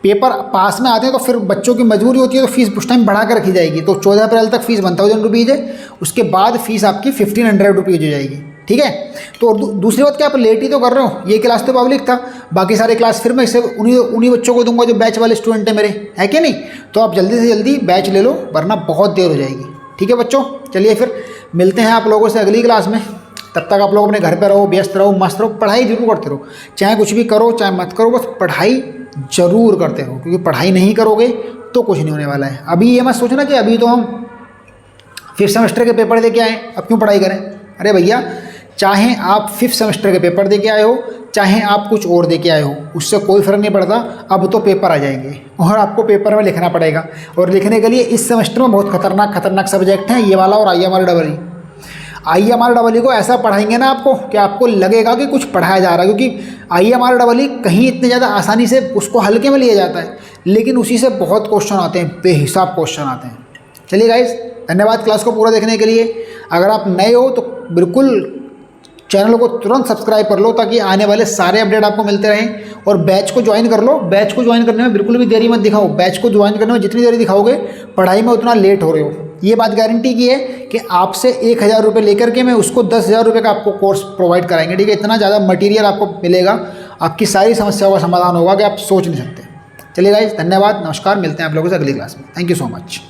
पेपर पास में आते हैं तो फिर बच्चों की मजबूरी होती है, तो फीस उस टाइम बढ़ा कर रखी जाएगी। तो 14 अप्रैल तक फीस 1000 रुपीज़ है, उसके बाद फीस आपकी 1500 रुपीज़ हो जाएगी, ठीक है। तो दूसरी बात क्या, आप लेट ही तो कर रहे हो। ये क्लास तो पब्लिक था, बाकी सारे क्लास फिर मैं इसे उन्हीं बच्चों को दूंगा जो बैच वाले स्टूडेंट हैं मेरे, है कि नहीं। तो आप जल्दी से जल्दी बैच ले लो, वरना बहुत देर हो जाएगी, ठीक है बच्चों। चलिए फिर मिलते हैं आप लोगों से अगली क्लास में। तब तक आप लोग अपने घर पे रहो, व्यस्त रहो, मस्त रहो, पढ़ाई जरूर करते रहो। चाहे कुछ भी करो चाहे मत करो, बस पढ़ाई जरूर करते रहो, क्योंकि पढ़ाई नहीं करोगे तो कुछ नहीं होने वाला है। अभी ये मत सोचना कि अभी तो हम 5th सेमेस्टर के पेपर दे के आए, अब क्यों पढ़ाई करें। अरे भैया, चाहे आप 5th सेमेस्टर के पेपर दे के आए हो, चाहे आप कुछ और दे के आए हो, उससे कोई फ़र्क नहीं पड़ता। अब तो पेपर आ जाएंगे और आपको पेपर में लिखना पड़ेगा। और लिखने के लिए इस सेमेस्टर में बहुत खतरनाक सब्जेक्ट हैं, ये वाला और IMR को ऐसा पढ़ाएंगे ना आपको कि आपको लगेगा कि कुछ पढ़ाया जा रहा है, क्योंकि IMR कहीं इतने ज़्यादा आसानी से उसको हल्के में लिया जाता है, लेकिन उसी से बहुत क्वेश्चन आते हैं, बेहिसाब क्वेश्चन आते हैं। चलिए गाइस, धन्यवाद क्लास को पूरा देखने के लिए। अगर आप नए हो तो बिल्कुल चैनल को तुरंत सब्सक्राइब कर लो, ताकि आने वाले सारे अपडेट आपको मिलते रहें। और बैच को ज्वाइन कर लो। बैच को ज्वाइन करने में बिल्कुल भी देरी मत दिखाओ। बैच को ज्वाइन करने में जितनी देरी दिखाओगे, पढ़ाई में उतना लेट हो रहे हो। ये बात गारंटी की है कि आपसे 1000 रुपये लेकर के मैं उसको 10,000 रुपये का आपको कोर्स प्रोवाइड कराएंगे, ठीक है। इतना ज़्यादा मटीरियल आपको मिलेगा, आपकी सारी समस्याओं का समाधान होगा कि आप सोच नहीं सकते। चलिए गाइस, धन्यवाद, नमस्कार, मिलते हैं आप लोगों से अगली क्लास में। Thank you so much.